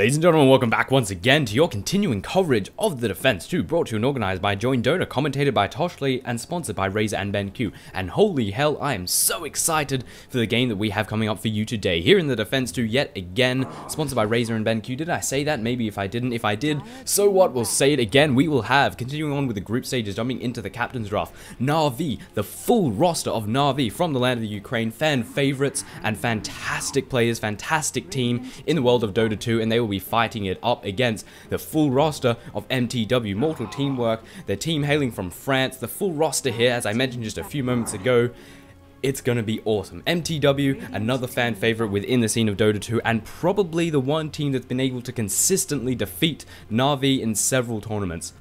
Ladies and gentlemen, welcome back once again to your continuing coverage of the Defense 2, brought to you and organized by joinDOTA, commentated by Toshley, and sponsored by Razor and BenQ. And holy hell, I am so excited for the game that we have coming up for you today. Here in the Defense 2, yet again, sponsored by Razor and BenQ. Did I say that? Maybe if I didn't. If I did, so what? We'll say it again. We will have, continuing on with the group stages, jumping into the Captain's Draft, Na'Vi, the full roster of Na'Vi from the land of the Ukraine, fan favorites and fantastic players, fantastic team in the world of Dota 2, and they will be fighting it up against the full roster of mTw, Mortal Teamwork, the team hailing from France. The full roster here, as I mentioned just a few moments ago, it's gonna be awesome. mTw, another fan favorite within the scene of Dota 2, and probably the one team that's been able to consistently defeat Na'Vi in several tournaments.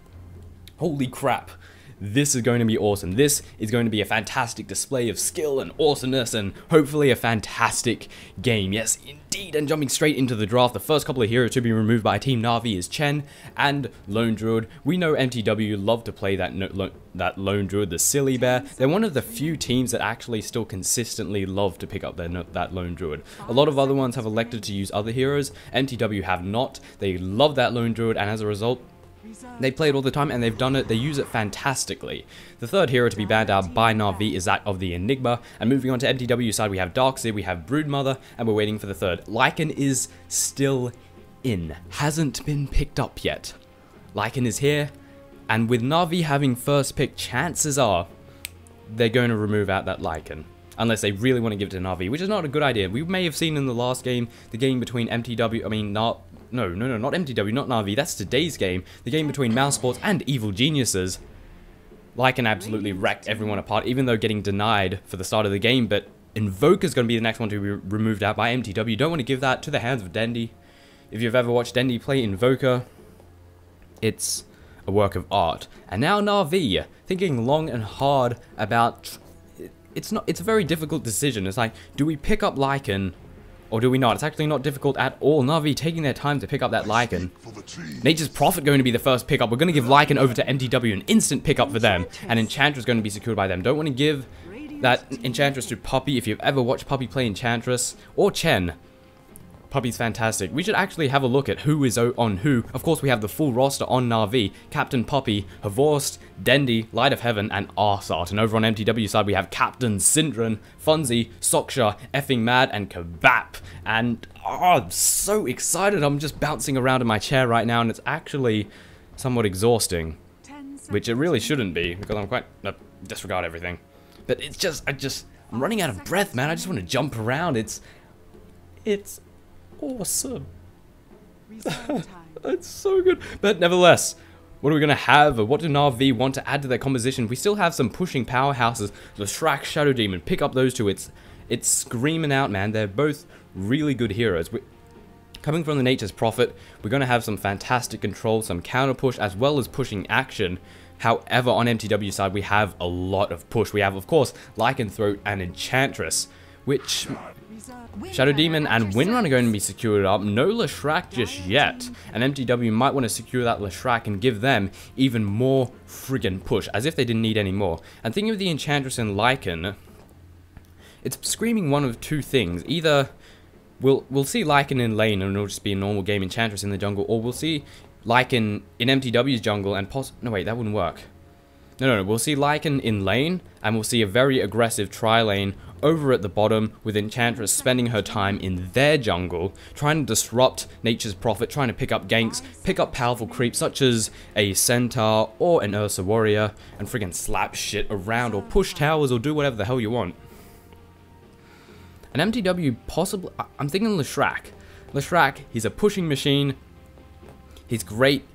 Holy crap. This is going to be awesome. This is going to be a fantastic display of skill and awesomeness, and hopefully a fantastic game. Yes, indeed. And jumping straight into the draft, the first couple of heroes to be removed by Team Na'Vi is Chen and Lone Druid. We know mTw love to play that Lone Druid, the Silly Bear. They're one of the few teams that actually still consistently love to pick up that Lone Druid. A lot of other ones have elected to use other heroes. mTw have not. They love that Lone Druid, and as a result, they play it all the time, and they've done it. They use it fantastically. The third hero to be banned out by Na'Vi is that of the Enigma. And moving on to mTw side, we have Darkseid, we have Broodmother, and we're waiting for the third. Lycan is still in. Hasn't been picked up yet. Lycan is here, and with Na'Vi having first pick, chances are they're going to remove out that Lycan. Unless they really want to give it to Na'Vi, which is not a good idea. We may have seen in the last game, the game between mTw, not mTw, not Na'Vi, that's today's game. The game between mousesports and Evil Geniuses. Lycan absolutely wrecked everyone apart, even though getting denied for the start of the game. But Invoker's going to be the next one to be removed out by mTw. You don't want to give that to the hands of Dendy. If you've ever watched Dendy play Invoker, it's a work of art. And now Na'Vi, thinking long and hard about... It's a very difficult decision. It's like, do we pick up Lycan or do we not? It's actually not difficult at all. Na'Vi taking their time to pick up that Lycan. Nature's Prophet going to be the first pickup. We're going to give Lycan over to mTw, an instant pickup for them. And Enchantress going to be secured by them. Don't want to give that Enchantress to Puppy. If you've ever watched Puppy play Enchantress, or Chen, Puppy's fantastic. We should actually have a look at who is on who. Of course, we have the full roster on Na'Vi. Captain Puppy, Havorst, Dendy, Light of Heaven, and Arsart. And over on mTw side, we have Captain Syndran, Funzy, Soksha, Effing Mad, and Kabap. And I'm so excited. I'm just bouncing around in my chair right now, and it's actually somewhat exhausting. Which it really shouldn't be, because I'm quite... disregard everything. But it's just... I'm running out of breath, man. I just want to jump around. It's awesome. It's so good. But nevertheless, what are we going to have? Or what do Na'Vi want to add to their composition? We still have some pushing powerhouses. The Shrek, Shadow Demon. Pick up those two. It's screaming out, man. They're both really good heroes. Coming from the Nature's Prophet, we're going to have some fantastic control, some counter push, as well as pushing action. However, on mTw side, we have a lot of push. We have, of course, Lycanthrope and Enchantress, which... Shadow Demon and Windrun are going to be secured up. No Leshrac just yet. And mTw might want to secure that Leshrac and give them even more friggin' push, as if they didn't need any more. And thinking of the Enchantress and Lycan, it's screaming one of two things. Either we'll see Lycan in lane and it'll just be a normal game Enchantress in the jungle, or we'll see Lycan in mTw's jungle and no wait, that wouldn't work. No, we'll see Lycan in lane, and we'll see a very aggressive tri-lane over at the bottom, with Enchantress spending her time in their jungle, trying to disrupt Nature's Prophet, trying to pick up ganks, pick up powerful creeps such as a Centaur or an Ursa Warrior, and friggin' slap shit around, or push towers, or do whatever the hell you want. And mTw possibly... I'm thinking Leshrac. Leshrac, he's a pushing machine. He's great...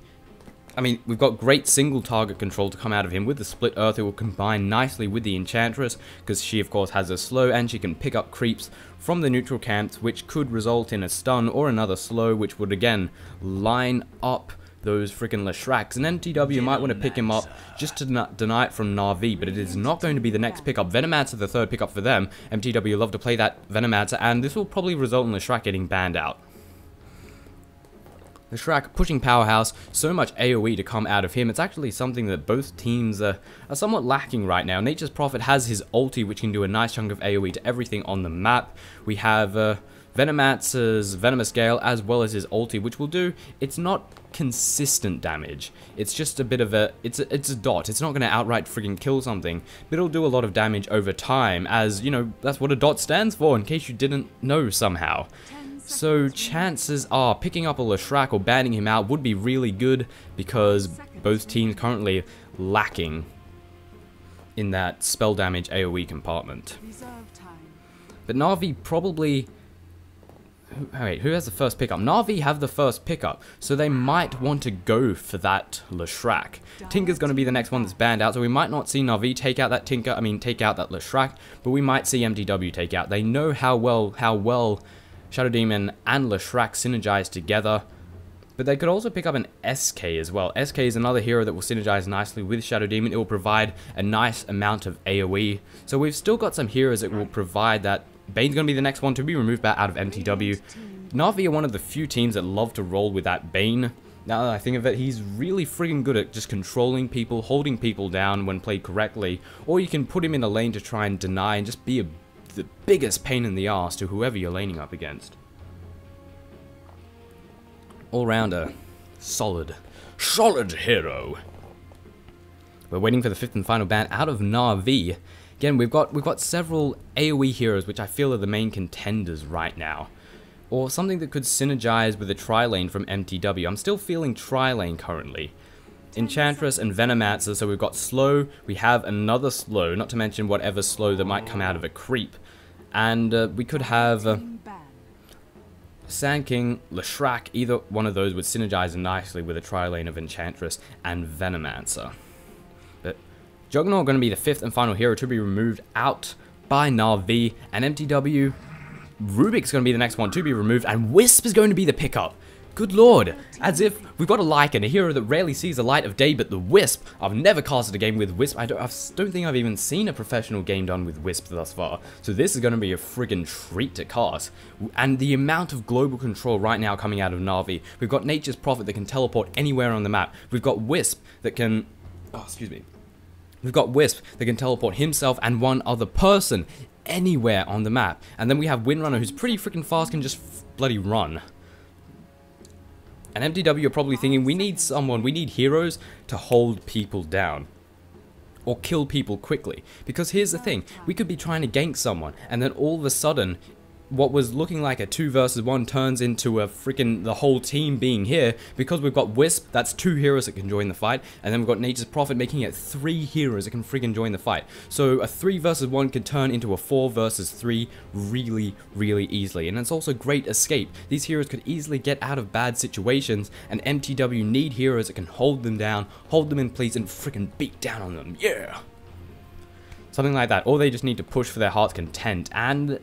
I mean, we've got great single target control to come out of him. With the Split Earth, it will combine nicely with the Enchantress, because she, of course, has a slow, and she can pick up creeps from the neutral camps, which could result in a stun or another slow, which would, again, line up those freaking Leshracs. And mTw might want to pick him up just to deny it from Na'Vi, but it is not going to be the next pickup. Venomancer, the third pickup for them. mTw love to play that Venomancer, and this will probably result in Leshrac getting banned out. Leshrac, pushing powerhouse, so much AoE to come out of him. It's actually something that both teams are somewhat lacking right now. Nature's Prophet has his ulti, which can do a nice chunk of AoE to everything on the map. We have Venomancer's Venomous Gale as well as his ulti, which will do, it's not consistent damage. It's just a bit of a, it's a dot. It's not going to outright friggin' kill something, but it'll do a lot of damage over time, as, you know, that's what a dot stands for, in case you didn't know somehow. So chances are picking up a Leshrac or banning him out would be really good, because both teams currently lacking in that spell damage AoE compartment. But Na'Vi probably... Wait, who has the first pickup? Na'Vi have the first pickup, so they might want to go for that Leshrac. Tinker's going to be the next one that's banned out, so we might not see Na'Vi take out that Tinker, take out that Leshrac, but we might see mTw take out. They know how well Shadow Demon and Leshrac synergize together, but they could also pick up an SK as well. SK is another hero that will synergize nicely with Shadow Demon. It will provide a nice amount of AoE, so we've still got some heroes that will provide that. Bane's going to be the next one to be removed out of mTw. Na'Vi are one of the few teams that love to roll with that Bane. Now that I think of it, he's really friggin' good at just controlling people, holding people down when played correctly, or you can put him in a lane to try and deny and just be the biggest pain in the ass to whoever you're laning up against. All-rounder, solid hero. We're waiting for the 5th and final ban out of Na'Vi. Again, we've got several AoE heroes which I feel are the main contenders right now. Or something that could synergize with a tri-lane from mTw. I'm still feeling tri-lane currently. Enchantress and Venomancer, so we've got slow, we have another slow, not to mention whatever slow that might come out of a creep. And we could have Sand King, Leshrac, either one of those would synergize nicely with a tri-lane of Enchantress and Venomancer. But Juggernaut going to be the 5th and final hero to be removed out by Na'Vi, and mTw, Rubik's going to be the next one to be removed, and Wisp is going to be the pickup. Good lord, as if we've got a Lycan, a hero that rarely sees the light of day, but the Wisp, I've never casted a game with Wisp. I don't think I've even seen a professional game done with Wisp thus far, so this is going to be a friggin' treat to cast. And the amount of global control right now coming out of Na'Vi, we've got Nature's Prophet that can teleport anywhere on the map, we've got Wisp that can, we've got Wisp that can teleport himself and one other person anywhere on the map, and then we have Windrunner who's pretty freaking fast, can just bloody run. And mTw are probably thinking, we need heroes to hold people down. Or kill people quickly. Because here's the thing, we could be trying to gank someone, and then all of a sudden, what was looking like a 2 versus 1 turns into a freaking the whole team being here, because we've got Wisp, that's 2 heroes that can join the fight, and then we've got Nature's Prophet making it 3 heroes that can freaking join the fight. So a 3 versus 1 could turn into a 4 versus 3 really easily, and it's also great escape. These heroes could easily get out of bad situations, and mTw need heroes that can hold them down, hold them in place, and freaking beat down on them. Yeah! Something like that, or they just need to push for their heart's content, and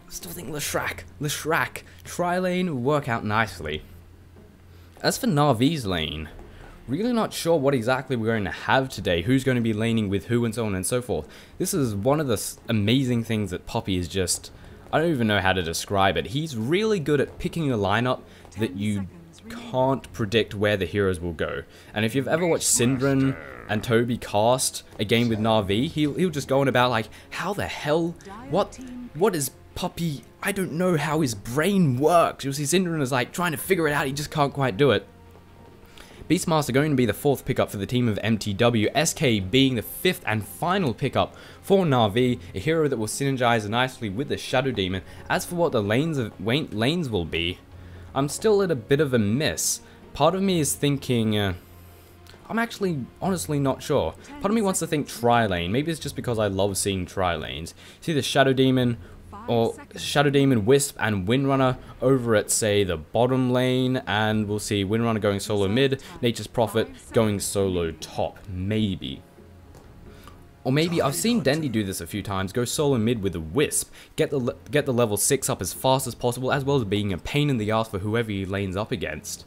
still think Leshrac, tri-lane will work out nicely. As for Na'Vi's lane, really not sure what exactly we're going to have today, who's going to be laning with who and so on and so forth. This is one of the amazing things that Poppy is just, I don't even know how to describe it. He's really good at picking a lineup that you can't predict where the heroes will go. And if you've ever watched Syndran and Toby cast a game with Na'Vi, he'll just go on about like, how the hell, what is Poppy, I don't know how his brain works. You'll see Syndran is like trying to figure it out, he just can't quite do it. Beastmaster going to be the 4th pickup for the team of mTw, SK being the 5th and final pickup for Na'Vi, a hero that will synergize nicely with the Shadow Demon. As for what the lanes will be, I'm still at a bit of a miss. Part of me is thinking, I'm actually honestly not sure. Part of me wants to think tri-lane, maybe it's just because I love seeing tri-lanes. See the Shadow Demon, or Shadow Demon, Wisp, and Windrunner over at, say, the bottom lane, and we'll see Windrunner going solo mid, Nature's Prophet going solo top, maybe. Or maybe, I've seen Dendy do this a few times, go solo mid with a Wisp, get the level 6 up as fast as possible, as well as being a pain in the ass for whoever he lanes up against.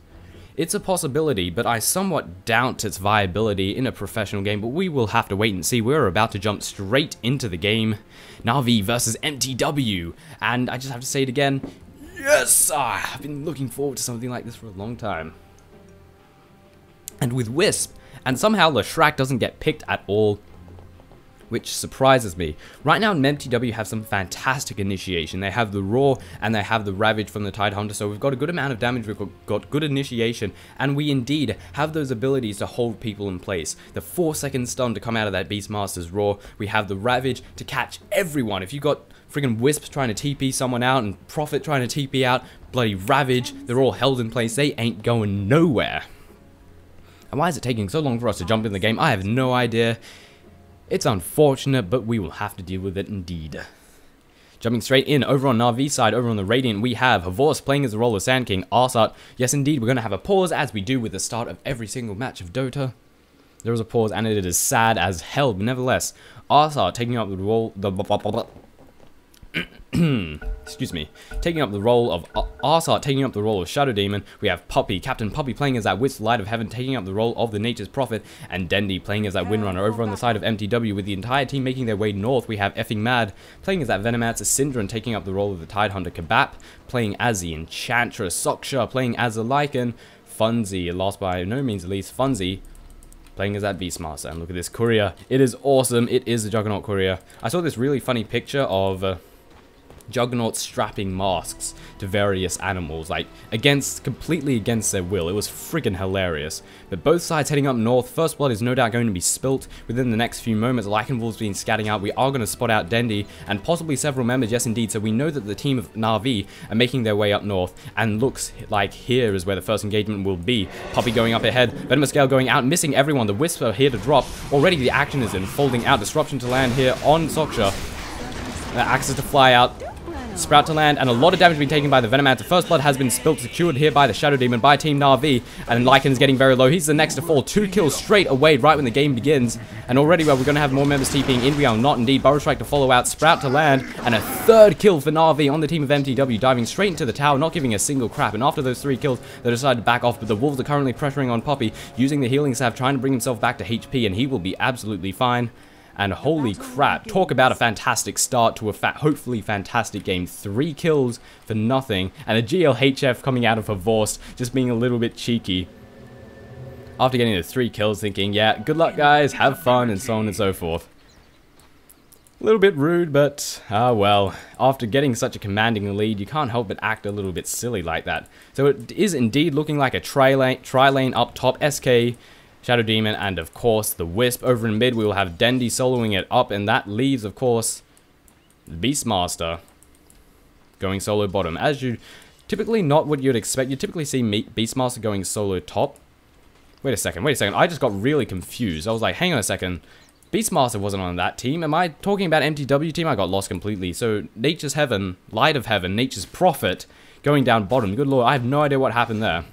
It's a possibility, but I somewhat doubt its viability in a professional game, but we will have to wait and see. We're about to jump straight into the game. Na'Vi versus mTw, and I just have to say it again, yes! I've been looking forward to something like this for a long time. And with Wisp, and somehow Leshrac doesn't get picked at all. which surprises me. Right now, mTw have some fantastic initiation. They have the Roar and they have the Ravage from the Tidehunter, so we've got a good amount of damage, we've got good initiation, and we indeed have those abilities to hold people in place. The 4-second stun to come out of that Beastmaster's Roar. We have the Ravage to catch everyone. If you got friggin' Wisps trying to TP someone out and Prophet trying to TP out, bloody Ravage, they're all held in place. They ain't going nowhere. And why is it taking so long for us to jump in the game? I have no idea. It's unfortunate, but we will have to deal with it indeed. Jumping straight in, over on Na'Vi's side, over on the Radiant, we have Havorse playing as the role of Sand King, Arsart. Yes, indeed, we're going to have a pause, as we do with the start of every single match of Dota. There is a pause, and it is sad as hell, but nevertheless, Arsart taking up the role, excuse me, taking up the role of Arsart, taking up the role of Shadow Demon. We have Puppy, Captain Puppy playing as that Wisp Light of Heaven, taking up the role of the Nature's Prophet, and Dendy playing as that Windrunner. Over on the side of mTw, with the entire team making their way north, we have Effing Mad playing as that Venomancer, Syndra taking up the role of the Tidehunter, Kabap playing as the Enchantress, Soksha playing as the Lycan, Funzy, last by no means least, Funzy playing as that Beastmaster. And look at this courier. It is awesome. It is the Juggernaut courier. I saw this really funny picture of Juggernauts strapping masks to various animals, like completely against their will. It was friggin' hilarious. But both sides heading up north. First blood is no doubt going to be spilt within the next few moments. Lycanwolf's been scatting out. We are going to spot out Dendy and possibly several members, yes indeed. So we know that the team of Na'Vi are making their way up north, and looks like here is where the first engagement will be. Puppy going up ahead, Venomous Gale going out, missing everyone. The Wisps are here to drop. Already the action is in, folding out. Disruption to land here on Soksha. Axes to fly out. Sprout to land, and a lot of damage being taken by the Venomancer. First blood has been spilt, secured here by the Shadow Demon, by Team Na'Vi, and Lycan is getting very low. He's the next to fall. 2 kills straight away right when the game begins, and already we're going to have more members TPing in. We are not indeed. Burrow Strike to follow out, Sprout to land, and a 3rd kill for Na'Vi on the team of mTw, diving straight into the tower, not giving a single crap. And after those 3 kills, they decided to back off, but the Wolves are currently pressuring on Puppy, using the healing salve, trying to bring himself back to HP, and he will be absolutely fine. And holy crap, talk about a fantastic start to a hopefully fantastic game. 3 kills for nothing, and a GLHF coming out of Havorse, just being a little bit cheeky. After getting the 3 kills, thinking, yeah, good luck guys, have fun, and so on and so forth. A little bit rude, but, well, after getting such a commanding lead, you can't help but act a little bit silly like that. So it is indeed looking like a tri-lane up top, SK, Shadow Demon, and of course the Wisp. Over in mid we will have Dendy soloing it up, and that leaves of course the Beastmaster going solo bottom. As you typically not what you'd expect. You typically see Beastmaster going solo top. Wait a second, I just got really confused. I was like, hang on a second, Beastmaster wasn't on that team. Am I talking about mTw team? I got lost completely. So Nature's Heaven, Light of Heaven, Nature's Prophet going down bottom. Good lord, I have no idea what happened there.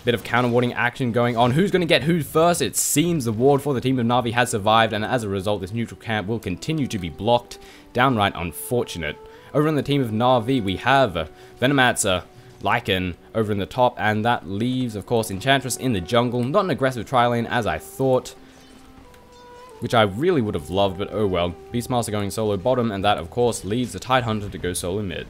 Bit of counter-warding action going on. Who's going to get who first? It seems the ward for the team of Na'Vi has survived, and as a result, this neutral camp will continue to be blocked. Downright unfortunate. Over on the team of Na'Vi, we have Venomancer, Lycan over in the top, and that leaves, of course, Enchantress in the jungle. Not an aggressive tri-lane as I thought, which I really would have loved, but oh well. Beastmaster going solo bottom, and that, of course, leaves the Tidehunter to go solo mid.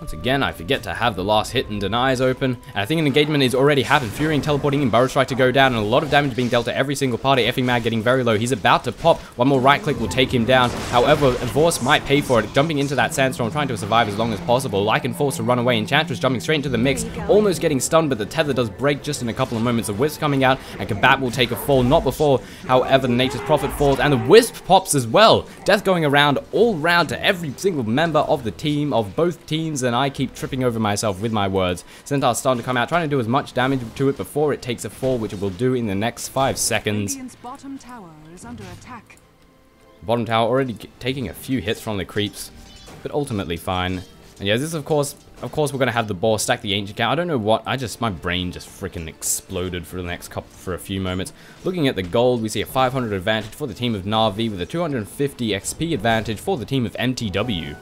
Once again, I forget to have the last hit and denies open, and I think an engagement is already happened. Fury and teleporting in, Burrow Strike to go down, and a lot of damage being dealt to every single party. Effing Mad getting very low. He's about to pop. One more right click will take him down. However, Havorse might pay for it, jumping into that sandstorm, trying to survive as long as possible. Lycan forced to run away. Enchantress jumping straight into the mix, almost getting stunned, but the tether does break just in a couple of moments. The Wisp coming out, and Kabap will take a fall. Not before, however, the Nature's Prophet falls, and the Wisp pops as well. Death going around all round to every single member of the team, of both teams, and I keep tripping over myself with my words. Centaur's starting to come out, trying to do as much damage to it before it takes a fall, which it will do in the next 5 seconds. Bottom tower is under attack. Bottom tower already taking a few hits from the creeps, but ultimately fine. And yeah, this of course we're going to have the boss stack the ancient count. I don't know what, my brain just freaking exploded for a few moments. Looking at the gold, we see a 500 advantage for the team of Na'Vi with a 250 XP advantage for the team of mTw.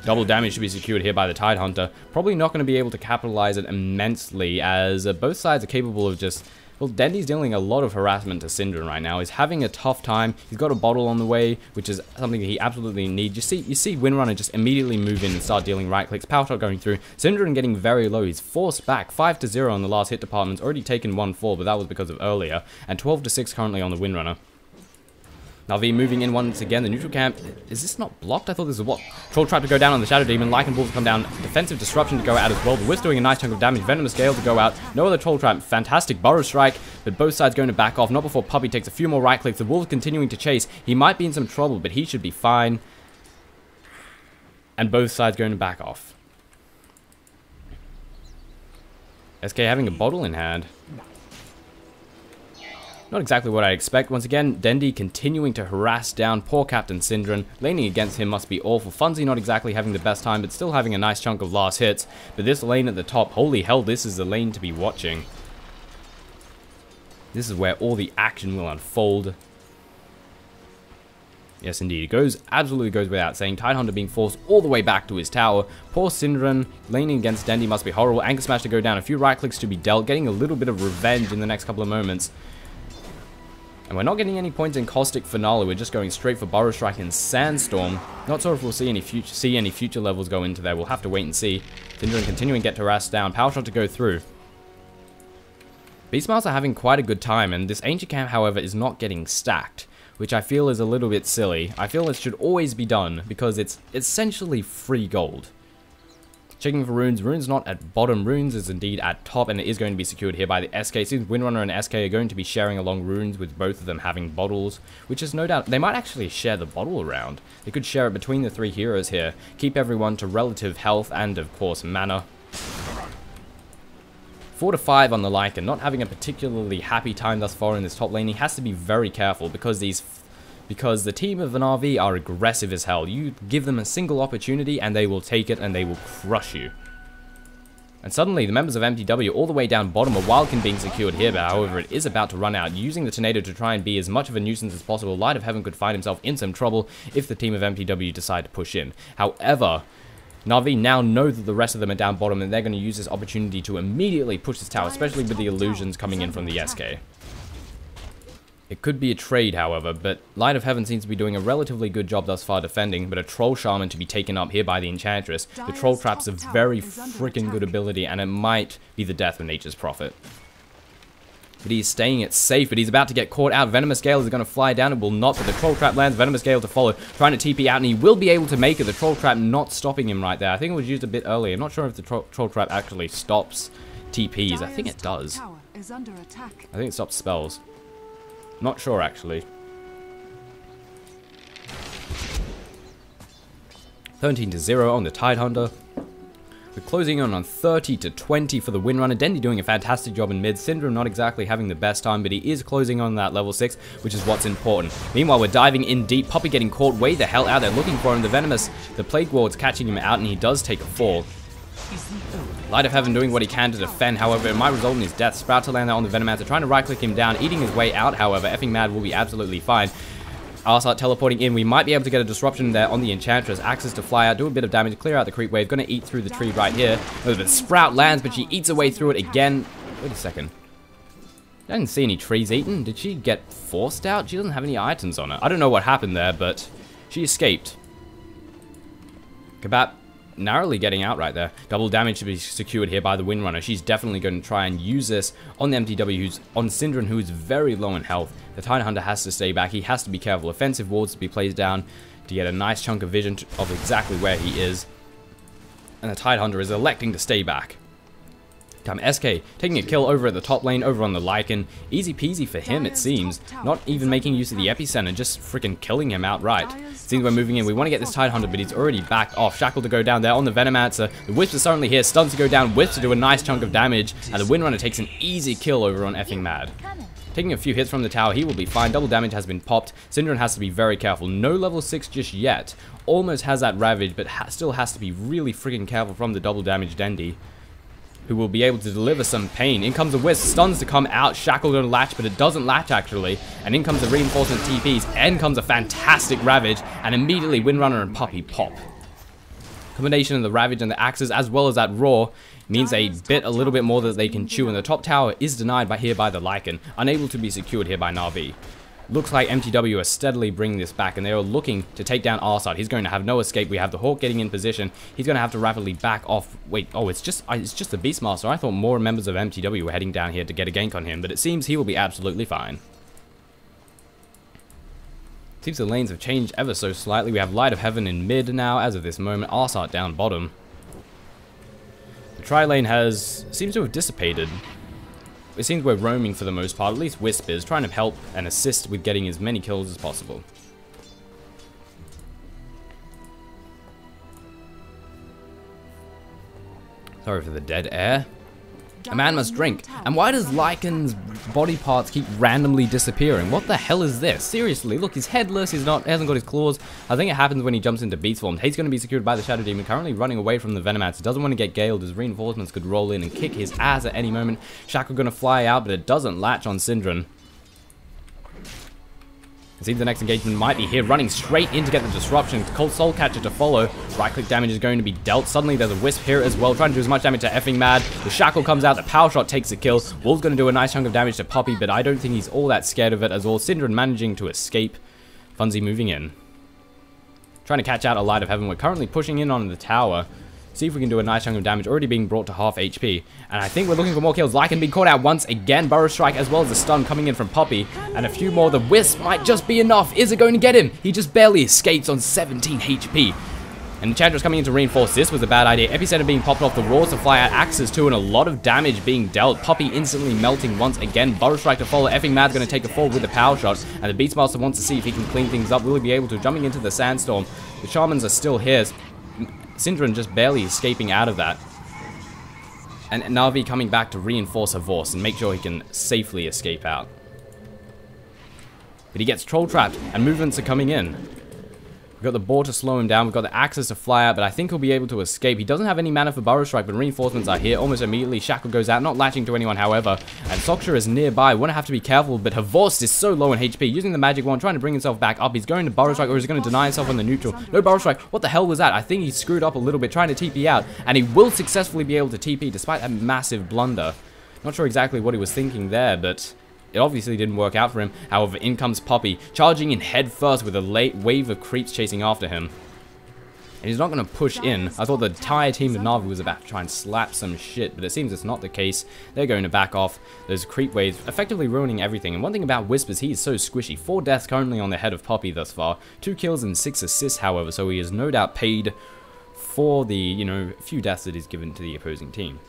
Double damage to be secured here by the Tidehunter. Probably not going to be able to capitalize it immensely, as both sides are capable of just... Well, Dendy's dealing a lot of harassment to Syndra right now. He's having a tough time. He's got a bottle on the way, which is something that he absolutely needs. You see Windrunner just immediately move in and start dealing right clicks. Power shot going through. Syndra getting very low. He's forced back 5-0 on the last hit department. Already taken 1 fall, but that was because of earlier. And 12-6 currently on the Windrunner. Na'Vi moving in once again. The neutral camp, is this not blocked? I thought this was what? Troll Trap to go down on the Shadow Demon. Lycan Bull to come down. Defensive Disruption to go out as well. The Wisp doing a nice chunk of damage. Venomous Gale to go out. No other Troll Trap. Fantastic Burrow Strike, but both sides going to back off. Not before Puppy takes a few more right clicks. The Wolf continuing to chase. He might be in some trouble, but he should be fine. And both sides going to back off. SK having a bottle in hand. Not exactly what I expect. Once again, Dendi continuing to harass down poor Captain Syndron. Laning against him must be awful. Funzy not exactly having the best time, but still having a nice chunk of last hits. But this lane at the top, holy hell, this is the lane to be watching. This is where all the action will unfold. Yes, indeed. It absolutely goes without saying. Tidehunter being forced all the way back to his tower. Poor Syndron laning against Dendi must be horrible. Anchor Smash to go down. A few right clicks to be dealt. Getting a little bit of revenge in the next couple of moments. And we're not getting any points in Caustic Finale. We're just going straight for Burrow Strike and Sandstorm. Not sure if we'll see any future levels go into there. We'll have to wait and see. Syndron continuing to get harassed down. Power Shot to go through. Beastmasters are having quite a good time, and this Ancient Camp, however, is not getting stacked, which I feel is a little bit silly. I feel it should always be done, because it's essentially free gold. Checking for runes. Runes not at bottom. Runes is indeed at top, and it is going to be secured here by the SK. Since Windrunner and SK are going to be sharing along runes, with both of them having bottles, which is no doubt, they might actually share the bottle around. They could share it between the three heroes here. Keep everyone to relative health and, of course, mana. 4 to 5 on the Lycan, not having a particularly happy time thus far in this top lane. He has to be very careful because the team of an RV are aggressive as hell. You give them a single opportunity and they will take it and they will crush you. And suddenly the members of mTw all the way down bottom, a Wildkin being secured here, but however it is about to run out. Using the Tornado to try and be as much of a nuisance as possible, Light of Heaven could find himself in some trouble if the team of mTw decide to push in. However, Na'Vi now know that the rest of them are down bottom and they're going to use this opportunity to immediately push this tower, especially with the illusions coming in from the SK. It could be a trade, however, but Light of Heaven seems to be doing a relatively good job thus far defending, but a Troll Shaman to be taken up here by the Enchantress. The Troll Trap's a very freaking good ability, and it might be the death of Nature's Prophet. But he's staying it safe, but he's about to get caught out. Venomous Gale is going to fly down. It will not, but the Troll Trap lands. Venomous Gale to follow, trying to TP out, and he will be able to make it. The Troll Trap not stopping him right there. I think it was used a bit earlier. I'm not sure if the Troll Trap actually stops TPs. I think it does. I think it stops spells. Not sure, actually. 13 to 0 on the Tidehunter. We're closing in on 30 to 20 for the Windrunner. Dendi doing a fantastic job in mid. Syndrome not exactly having the best time, but he is closing on that level 6, which is what's important. Meanwhile, we're diving in deep. Puppy getting caught way the hell out there, looking for him. The Plague Ward's catching him out, and he does take a fall. Light of Heaven doing what he can to defend, however, it might result in his death. Sprout to land there on the Venomancer, trying to right-click him down, eating his way out, however. Effing Mad will be absolutely fine. Arsart teleporting in. We might be able to get a disruption there on the Enchantress. Axes to fly out, do a bit of damage, clear out the creep wave. Going to eat through the tree right here. But Sprout lands, but she eats her way through it again. Wait a second. I didn't see any trees eaten. Did she get forced out? She doesn't have any items on her. I don't know what happened there, but she escaped. Kabap narrowly getting out right there. Double damage to be secured here by the Windrunner. She's definitely going to try and use this on the mTw, who's on Syndron, who is very low in health. The Tidehunter has to stay back. He has to be careful. Offensive wards to be placed down to get a nice chunk of vision of exactly where he is. And the Tidehunter is electing to stay back. Come SK, taking a kill over at the top lane, over on the Lycan. Easy peasy for him, it seems. Not even making use of the epicenter, just freaking killing him outright. Seems we're moving in. We want to get this Tidehunter, but he's already backed off. Shackle to go down there on the Venomancer. The Wisp is suddenly here. Stuns to go down. Wisp to do a nice chunk of damage. And the Windrunner takes an easy kill over on effing Mad. Taking a few hits from the tower, he will be fine. Double damage has been popped. Syndron has to be very careful. No level 6 just yet. Almost has that Ravage, but still has to be really freaking careful from the double damage Dendi, who will be able to deliver some pain. In comes the Wisp, stuns to come out, Shackle to latch, but it doesn't latch actually. And in comes the reinforcement TPs, and comes a fantastic Ravage, and immediately Windrunner and Puppy pop. Combination of the Ravage and the Axes, as well as that Roar, means a little bit more that they can chew, and the top tower is denied here by the Lycan, unable to be secured here by Na'Vi. Looks like mTw are steadily bringing this back, and they are looking to take down Arsart. He's going to have no escape. We have the Hawk getting in position. He's going to have to rapidly back off. Wait, oh, it's just the Beastmaster. I thought more members of mTw were heading down here to get a gank on him, but it seems he will be absolutely fine. Seems the lanes have changed ever so slightly. We have Light of Heaven in mid now as of this moment. Arsart down bottom. The tri-lane seems to have dissipated. It seems we're roaming for the most part. At least Wisp is trying to help and assist with getting as many kills as possible. Sorry for the dead air. A man must drink. And why does Lycan's body parts keep randomly disappearing? What the hell is this? Seriously, look, he's headless, he hasn't got his claws. I think it happens when he jumps into beast form. He's going to be secured by the Shadow Demon, currently running away from the Venomancer. He doesn't want to get galed as reinforcements could roll in and kick his ass at any moment. Shackle going to fly out, but it doesn't latch on Syndron. It seems the next engagement might be here, running straight in to get the disruption. Cold Soul Catcher to follow. Right-click damage is going to be dealt. Suddenly there's a Wisp here as well, trying to do as much damage to effing Mad. The Shackle comes out, the Power Shot takes the kill. Wolf's going to do a nice chunk of damage to Poppy, but I don't think he's all that scared of it as well. Syndron managing to escape. Funzy moving in. Trying to catch out a Light of Heaven. We're currently pushing in on the tower. See if we can do a nice chunk of damage, already being brought to half HP. And I think we're looking for more kills. Lycan being caught out once again. Burrow Strike as well as the stun coming in from Poppy. And a few more. The Wisp might just be enough. Is it going to get him? He just barely escapes on 17 HP. And Enchantress coming in to reinforce. This was a bad idea. Epicenter being popped off the Roars to fly out. Axes too, and a lot of damage being dealt. Poppy instantly melting once again. Burrow Strike to follow. Effing Mad's going to take a fall with the Power Shot. And the Beastmaster wants to see if he can clean things up. Will he be able to? Jumping into the Sandstorm. The Shamans are still here. Syndron just barely escaping out of that. And Na'Vi coming back to reinforce her Vorse and make sure he can safely escape out. But he gets troll trapped and movements are coming in. We've got the boar to slow him down. We've got the axes to fly out, but I think he'll be able to escape. He doesn't have any mana for Burrow Strike, but reinforcements are here almost immediately. Shackle goes out, not latching to anyone, however. And Soksha is nearby. Want to have to be careful, but her Vorse is so low in HP. Using the magic wand, trying to bring himself back up. He's going to Burrow Strike, or he's going to deny himself on the neutral. No Burrow Strike. What the hell was that? I think he screwed up a little bit, trying to TP out. And he will successfully be able to TP, despite that massive blunder. Not sure exactly what he was thinking there, but it obviously didn't work out for him. However, in comes Poppy, charging in head first with a late wave of creeps chasing after him. And he's not going to push in. I thought the entire team of Na'Vi was about to try and slap some shit, but it seems it's not the case. They're going to back off. Those creep waves effectively ruining everything. And one thing about Wisp is he is so squishy. 4 deaths currently on the head of Poppy thus far. 2 kills and 6 assists, however, so he is no doubt paid for the, you know, few deaths that he's given to the opposing team.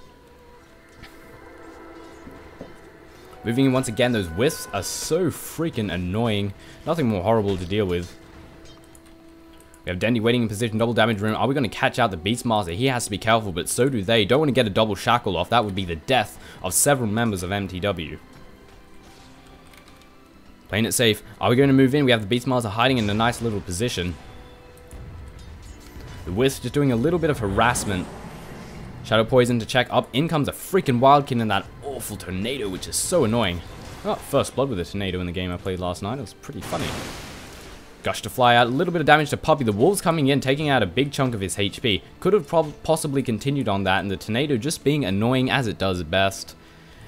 Moving in once again, those Wisps are so freaking annoying. Nothing more horrible to deal with. We have Dendy waiting in position, double damage room. Are we going to catch out the Beastmaster? He has to be careful, but so do they. Don't want to get a double shackle off. That would be the death of several members of mTw. Playing it safe. Are we going to move in? We have the Beastmaster hiding in a nice little position. The Wisp just doing a little bit of harassment. Shadow Poison to check up. In comes a freaking Wildkin and that awful tornado, which is so annoying. Oh, first blood with a tornado in the game I played last night. It was pretty funny. Gush to fly out, a little bit of damage to Poppy. The Wolves coming in, taking out a big chunk of his HP. Could have possibly continued on that, and the Tornado just being annoying as it does best.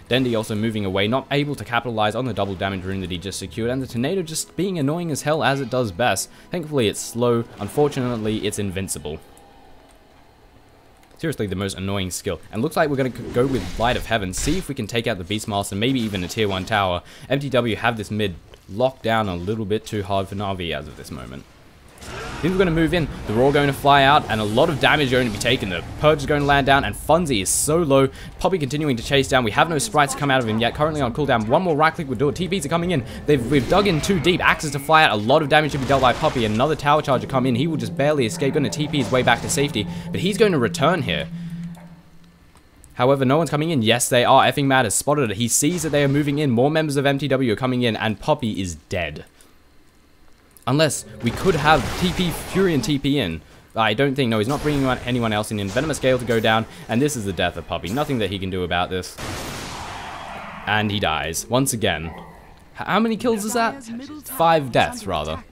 Dendy also moving away, not able to capitalize on the double damage rune that he just secured, and the Tornado just being annoying as hell as it does best. Thankfully it's slow, unfortunately it's invincible. Seriously, the most annoying skill. And looks like we're going to go with Light of Heaven, see if we can take out the Beastmaster, maybe even a tier 1 tower. mTw have this mid locked down a little bit too hard for Na'Vi as of this moment. Things are going to move in, the Roar going to fly out, and a lot of damage going to be taken. The Purge is going to land down, and Funzy is so low. Poppy continuing to chase down. We have no sprites to come out of him yet. Currently on cooldown. One more right click would do it. TPs are coming in. We've dug in too deep. Axes to fly out. A lot of damage to be dealt by Poppy. Another tower charger come in. He will just barely escape. Going to TP his way back to safety, but he's going to return here. However, no one's coming in. Yes, they are. Effing Mad has spotted it. He sees that they are moving in. More members of mTw are coming in, and Poppy is dead. Unless we could have Furion TP in. I don't think. No, he's not bringing anyone else in. Venomous Gale to go down, and this is the death of Poppy. Nothing that he can do about this. And he dies. Once again. How many kills is that? 5 deaths, rather.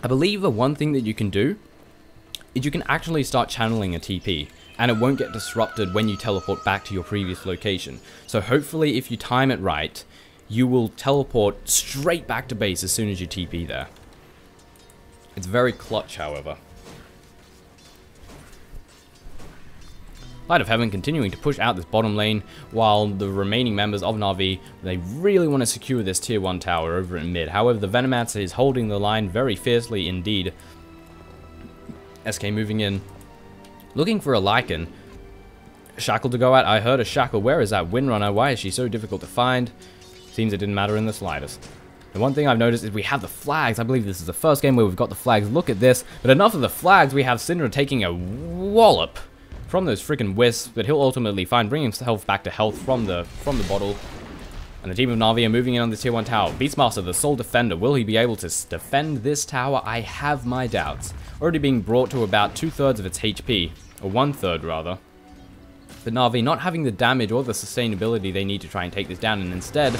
I believe the one thing that you can do is you can actually start channeling a TP, and it won't get disrupted when you teleport back to your previous location. So hopefully if you time it right, you will teleport straight back to base as soon as you TP there. It's very clutch, however. Light of Heaven continuing to push out this bottom lane, while the remaining members of Na'Vi, they really want to secure this tier 1 tower over in mid. However, the Venomancer is holding the line very fiercely indeed. SK moving in, looking for a Lycan. Shackle to go at. I heard a Shackle. Where is that Windrunner? Why is she so difficult to find? Seems it didn't matter in the slightest. The one thing I've noticed is we have the flags. I believe this is the first game where we've got the flags. Look at this. But enough of the flags. We have Syndra taking a wallop from those freaking wisps, but he'll ultimately find, bring himself back to health from the bottle. And the team of Na'Vi are moving in on the tier 1 tower. Beastmaster, the sole defender. Will he be able to defend this tower? I have my doubts. Already being brought to about 2/3 of its HP. Or 1/3 rather. But Na'Vi not having the damage or the sustainability they need to try and take this down, and instead,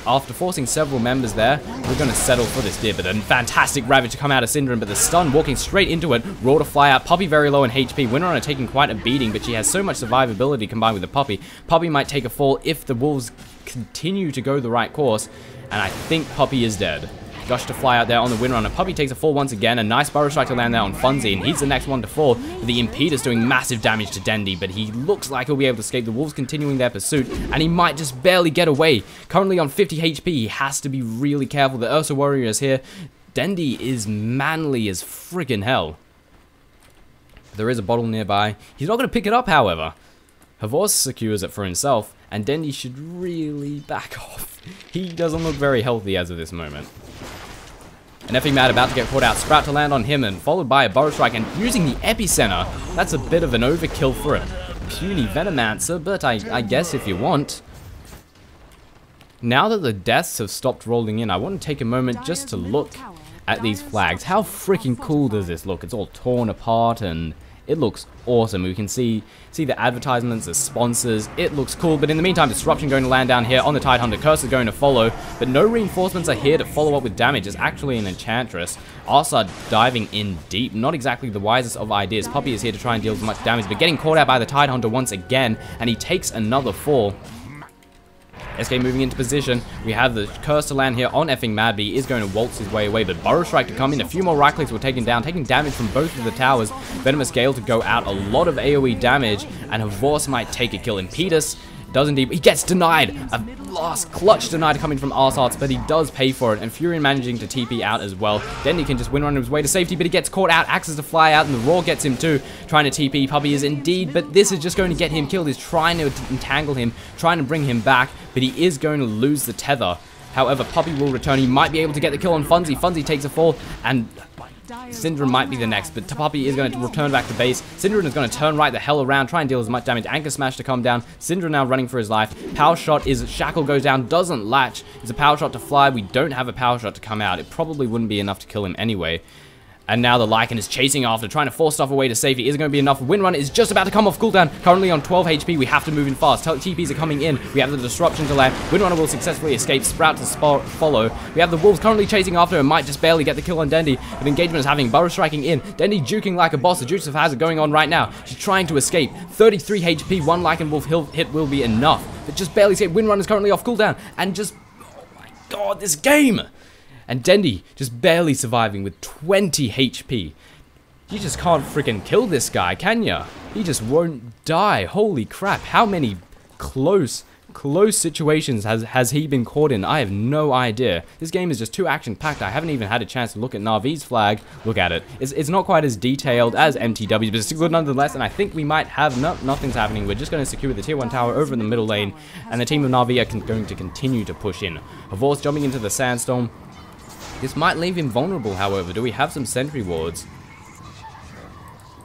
after forcing several members there, we're going to settle for this dip. But a fantastic Ravage to come out of Syndra, but the stun walking straight into it, Roar to fly out, Puppey very low in HP, Windrunner taking quite a beating, but she has so much survivability combined with the Puppey. Puppey might take a fall if the Wolves continue to go the right course, and I think Puppey is dead. Gush to fly out there on the Windrunner. Puppey takes a fall once again. A nice Burrow Strike to land there on Funzy, and he's the next one to fall. The Impetus doing massive damage to Dendi, but he looks like he'll be able to escape. The Wolves continuing their pursuit, and he might just barely get away. Currently on 50 HP, he has to be really careful. The Ursa Warrior is here. Dendi is manly as friggin' hell. There is a bottle nearby. He's not going to pick it up, however. Havors secures it for himself, and Dendi should really back off. He doesn't look very healthy as of this moment. And Effing Mad about to get caught out. Sprout to land on him, and followed by a Burrow Strike, and using the Epicenter. That's a bit of an overkill for a puny Venomancer, but I guess if you want. Now that the deaths have stopped rolling in, I want to take a moment just to look at these flags. How freaking cool does this look? It's all torn apart, and it looks awesome. We can see the advertisements, the sponsors. It looks cool, but in the meantime, Disruption going to land down here on the Tidehunter. Curse is going to follow, but no reinforcements are here to follow up with damage. It's actually an Enchantress. Arsad diving in deep. Not exactly the wisest of ideas. Puppey is here to try and deal as much damage, but getting caught out by the Tidehunter once again, and he takes another fall. SK moving into position. We have the Curse to land here on Effing Mad, but he is going to waltz his way away. But Burrow Strike to come in. A few more right clicks will take him down, taking damage from both of the towers. Venomous Gale to go out. A lot of AoE damage, and Havors might take a kill. Impetus does indeed. He gets denied. A last clutch denied coming from Arsarts, but he does pay for it. And Furion managing to TP out as well. Dendi can just win on his way to safety, but he gets caught out. Axes to fly out, and the Roar gets him too. Trying to TP. Puppey is indeed, but this is just going to get him killed. He's trying to entangle him, trying to bring him back, but he is going to lose the tether. However, Puppey will return. He might be able to get the kill on Funzy. Funzy takes a fall, and Syndra might be the next, but Puppey is going to return back to base. Syndra is going to turn right the hell around, try and deal as much damage. Anchor Smash to come down. Syndra now running for his life. Power Shot is Shackle goes down, doesn't latch. It's a Power Shot to fly. We don't have a Power Shot to come out. It probably wouldn't be enough to kill him anyway. And now the Lycan is chasing after, trying to force stuff away to safety. Isn't going to be enough. Windrunner is just about to come off cooldown. Currently on 12 HP. We have to move in fast. TPs are coming in. We have the Disruption to land. Windrunner will successfully escape. Sprout to follow. We have the Wolves currently chasing after and might just barely get the kill on Dendi. But engagement is having Burrow striking in. Dendi juking like a boss. The Juice of Hazard going on right now. She's trying to escape. 33 HP. One Lycan Wolf hit will be enough. But just barely escape. Windrunner is currently off cooldown. And just... oh my god, this game! And Dendi just barely surviving with 20 HP. You just can't freaking kill this guy, can ya? He just won't die. Holy crap, how many close situations has he been caught in? I have no idea. This game is just too action-packed. I haven't even had a chance to look at Na'Vi's flag. Look at it. It's not quite as detailed as mTw's, but it's good nonetheless, and I think we might have... nothing's happening. We're just going to secure the tier 1 tower over in the middle lane, and the team of Na'Vi are going to continue to push in. Havors jumping into the Sandstorm. This might leave him vulnerable, however. Do we have some sentry wards?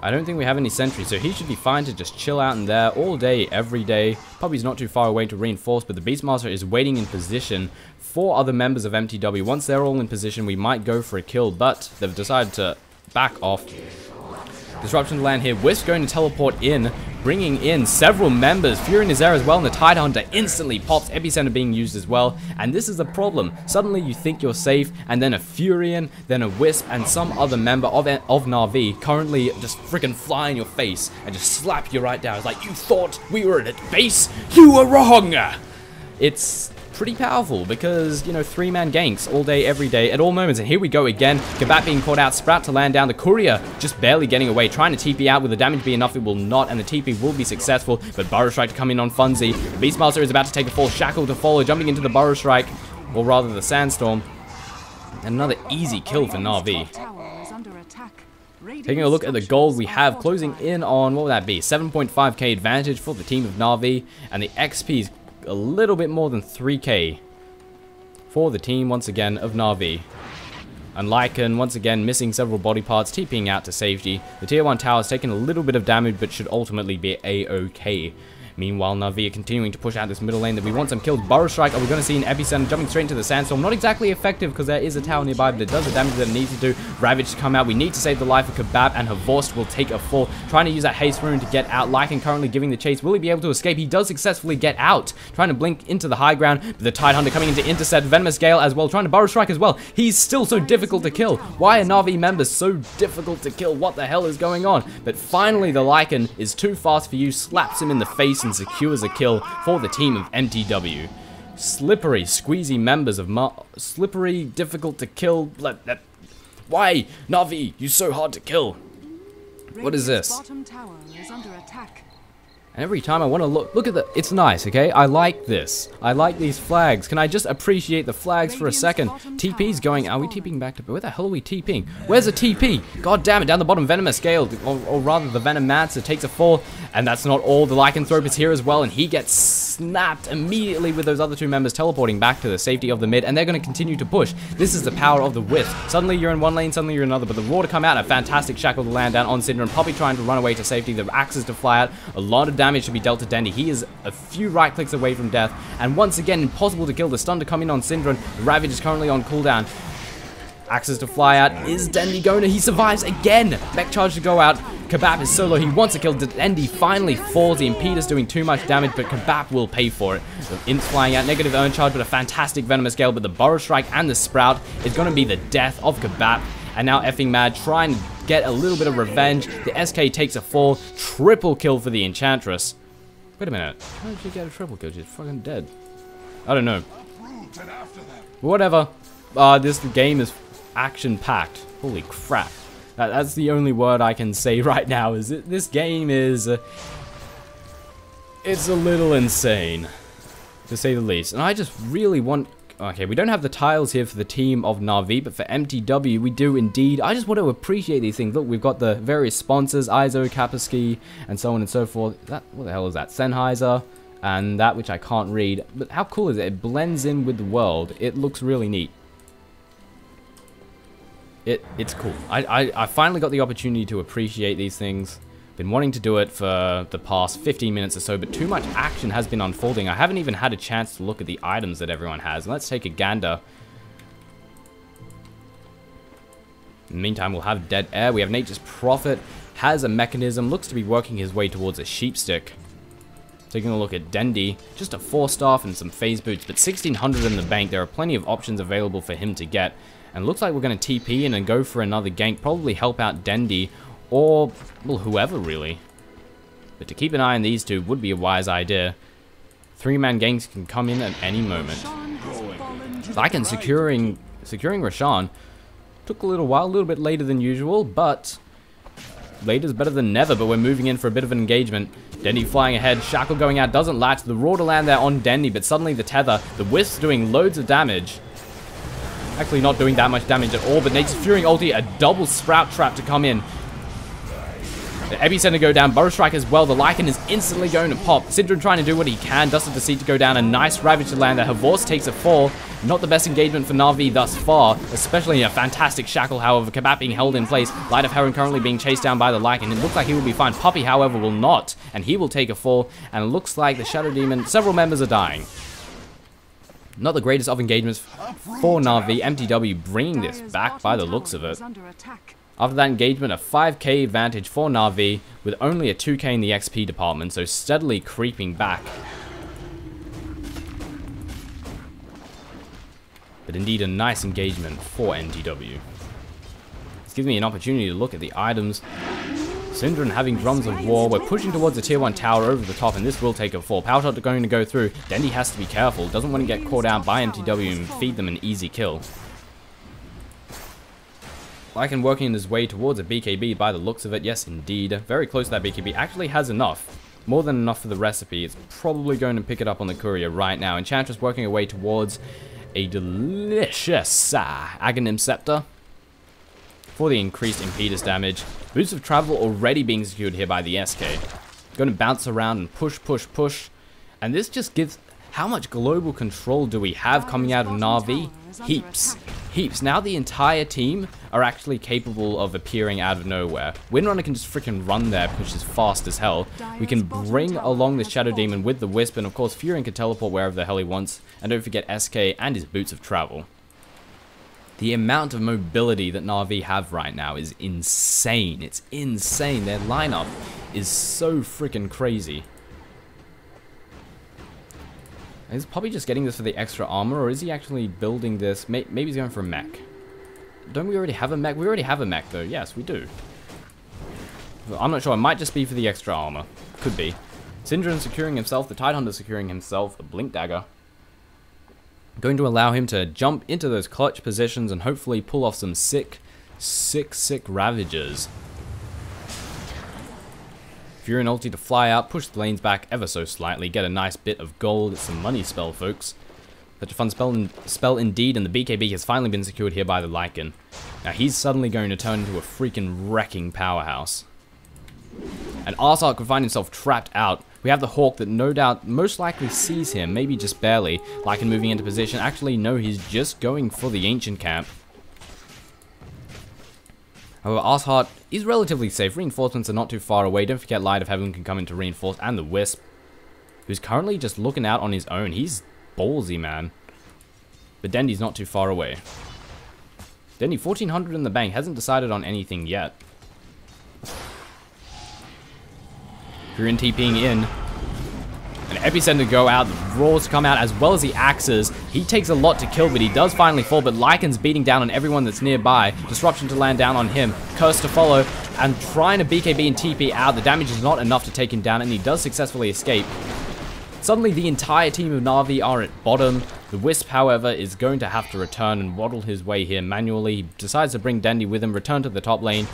I don't think we have any sentries, so he should be fine to just chill out in there all day, every day. Puppey's not too far away to reinforce, but the Beastmaster is waiting in position for other members of mTw. Once they're all in position, we might go for a kill, but they've decided to back off. Disruption to land here. Wisp going to teleport in, bringing in several members. Furion is there as well, and the Tidehunter instantly pops. Epicenter being used as well, and this is the problem. Suddenly you think you're safe, and then a Furion, then a Wisp, and some other member of Na'Vi currently just freaking fly in your face and just slap you right down. It's like, you thought we were at base? You were wrong! It's pretty powerful because, you know, 3-man ganks all day, every day, at all moments. And here we go again. Kebab being caught out. Sprout to land down. The Courier just barely getting away. Trying to TP out. Will the damage be enough? It will not. And the TP will be successful. But Burrow Strike to come in on Funzy. The Beastmaster is about to take a fall. Shackle to follow. Jumping into the Burrow Strike. Or rather the Sandstorm. And another easy kill for Na'Vi. Taking a look at the gold we have closing in on, what would that be? 7.5k advantage for the team of Na'Vi. And the XP is a little bit more than 3k for the team, once again, of Na'Vi. And Lycan, once again, missing several body parts, TPing out to safety. The tier 1 tower has taken a little bit of damage, but should ultimately be a-okay. Meanwhile, Na'Vi are continuing to push out this middle lane that we want some kills. Burrow Strike, are we going to see an Epicenter jumping straight into the Sandstorm? Not exactly effective because there is a tower nearby, but it does the damage that it needs to do. Ravage to come out. We need to save the life of Kebab, and Havorst will take a fall. Trying to use that haste rune to get out. Lycan currently giving the chase. Will he be able to escape? He does successfully get out. Trying to blink into the high ground. But the Tidehunter coming in to intercept. Venomous Gale as well. Trying to Burrow Strike as well. He's still so difficult to kill. Why are Na'Vi members so difficult to kill? What the hell is going on? But finally, the Lycan is too fast for you. Slaps him in the face and secures a kill for the team of mTw. Slippery, squeezy members of Slippery, difficult to kill. Why? Na'Vi, you so hard to kill. What is this? Bottom tower is under attack. And every time I want to look at the, it's nice, okay? I like this. I like these flags. Can I just appreciate the flags for a second? TP's going, are we TPing back to, where the hell are we TPing? Where's the TP? God damn it, down the bottom, Venomous Gale, or rather the Venom Mancer takes a fall. And that's not all, the Lycanthrope is here as well, and he gets snapped immediately with those other two members teleporting back to the safety of the mid, and they're going to continue to push. This is the power of the Wisp. Suddenly you're in one lane, suddenly you're in another, but the Roar to come out, a fantastic Shackle to land down on Syndra, and Poppy trying to run away to safety, the Axes to fly out, a lot of damage to be dealt to Dendy. He is a few right clicks away from death, and once again, impossible to kill. The stun to come in on Syndra, the Ravage is currently on cooldown. Axes to fly out. Is Dendy going to? He survives again. Mech charge to go out. Kebab is solo. He wants to kill. Dendy finally falls. The Impetus doing too much damage, but Kebab will pay for it. The Imps flying out. Negative Urn Charge, but a fantastic Venomous Gale. But the Burrow Strike and the Sprout is going to be the death of Kebab. And now effing Mad trying to get a little bit of revenge. The SK takes a fall. Triple kill for the Enchantress. Wait a minute. How did she get a triple kill? She's fucking dead. I don't know. Whatever. This game is action-packed. Holy crap. That's the only word I can say right now, is this game is... it's a little insane, to say the least. And I just really want... Okay, we don't have the tiles here for the team of Na'Vi, but for mTw, we do indeed. I just want to appreciate these things. Look, we've got the various sponsors, Izo, Kapusky, and so on and so forth. What the hell is that? Sennheiser, and that which I can't read. But how cool is it? It blends in with the world. It looks really neat. It's cool. I finally got the opportunity to appreciate these things. Been wanting to do it for the past 15 minutes or so, but too much action has been unfolding. I haven't even had a chance to look at the items that everyone has. Let's take a gander. In the meantime, we'll have Dead Air. We have Nature's Prophet. Has a mechanism. Looks to be working his way towards a Sheepstick. Taking a look at Dendy. Just a 4-staff and some phase boots, but 1600 in the bank. There are plenty of options available for him to get. And looks like we're going to TP in and go for another gank. Probably help out Dendy or, well, whoever really. But to keep an eye on these two would be a wise idea. 3-man ganks can come in at any moment. Lycan securing Roshan. Took a little while, a little bit later than usual, but later's better than never. But we're moving in for a bit of an engagement. Dendy flying ahead, Shackle going out, doesn't latch. The Roar to land there on Dendy, but suddenly the Tether. The Wisp's doing loads of damage. Actually not doing that much damage at all, but Nature's Fury ulti, a double Sprout Trap to come in. The Epicenter go down, Burrow Strike as well. The Lycan is instantly going to pop. Syndra trying to do what he can. Dust of Deceit to go down. A nice Ravage to land there. Havorst takes a fall. Not the best engagement for Na'Vi thus far, especially a fantastic Shackle, however. Kebab being held in place. Light of Heron currently being chased down by the Lycan. It looks like he will be fine. Poppy, however, will not, and he will take a fall. And it looks like the Shadow Demon, several members are dying. Not the greatest of engagements for Na'Vi. mTw bringing this back by the looks of it. After that engagement, a 5k advantage for Na'Vi with only a 2k in the XP department, so steadily creeping back. But indeed a nice engagement for mTw. This gives me an opportunity to look at the items. Syndra having drums of war. We're pushing towards the tier 1 tower over the top, and this will take a fall. Power shot going to go through. Dendy has to be careful. Doesn't want to get caught out by mTw and feed them an easy kill. Lycan working his way towards a BKB by the looks of it. Yes, indeed. Very close to that BKB. Actually has enough. More than enough for the recipe. It's probably going to pick it up on the courier right now. Enchantress working her way towards a delicious Aghanim Scepter for the increased Impetus damage. Boots of Travel already being secured here by the SK. Going to bounce around and push, push, push. And this just gives... How much global control do we have coming out of Na'Vi? Heaps. Heaps. Now the entire team are actually capable of appearing out of nowhere. Windrunner can just freaking run there because she's fast as hell. We can bring along the Shadow Demon with the Wisp, and of course Furion can teleport wherever the hell he wants. And don't forget SK and his Boots of Travel. The amount of mobility that Na'Vi have right now is insane. It's insane. Their lineup is so freaking crazy. He's probably just getting this for the extra armor, or is he actually building this? Maybe he's going for a mech. Don't we already have a mech? We already have a mech, though. Yes, we do. I'm not sure. It might just be for the extra armor. Could be. Syndra securing himself. The Tidehunter securing himself. The Blink Dagger. Going to allow him to jump into those clutch positions and hopefully pull off some sick Ravagers. Furion ulti to fly out, push the lanes back ever so slightly, get a nice bit of gold. It's some money spell, folks. Such a fun spell indeed, and the BKB has finally been secured here by the Lycan. Now he's suddenly going to turn into a freaking wrecking powerhouse. And Arsark could find himself trapped out. We have the Hawk that no doubt most likely sees him, maybe just barely. Lycan moving into position. Actually, no, he's just going for the Ancient Camp. However, Arsark is relatively safe. Reinforcements are not too far away. Don't forget Light of Heaven can come in to reinforce, and the Wisp, who's currently just looking out on his own. He's ballsy, man. But Dendy's not too far away. Dendy, 1400 in the bank, hasn't decided on anything yet. Furion TPing in. An Epicenter to go out, the Roars to come out, as well as the Axes. He takes a lot to kill, but he does finally fall. But Lycan's beating down on everyone that's nearby. Disruption to land down on him. Curse to follow, and trying to BKB and TP out. The damage is not enough to take him down, and he does successfully escape. Suddenly, the entire team of Na'Vi are at bottom. The Wisp, however, is going to have to return and waddle his way here manually. He decides to bring Dendy with him, return to the top lane.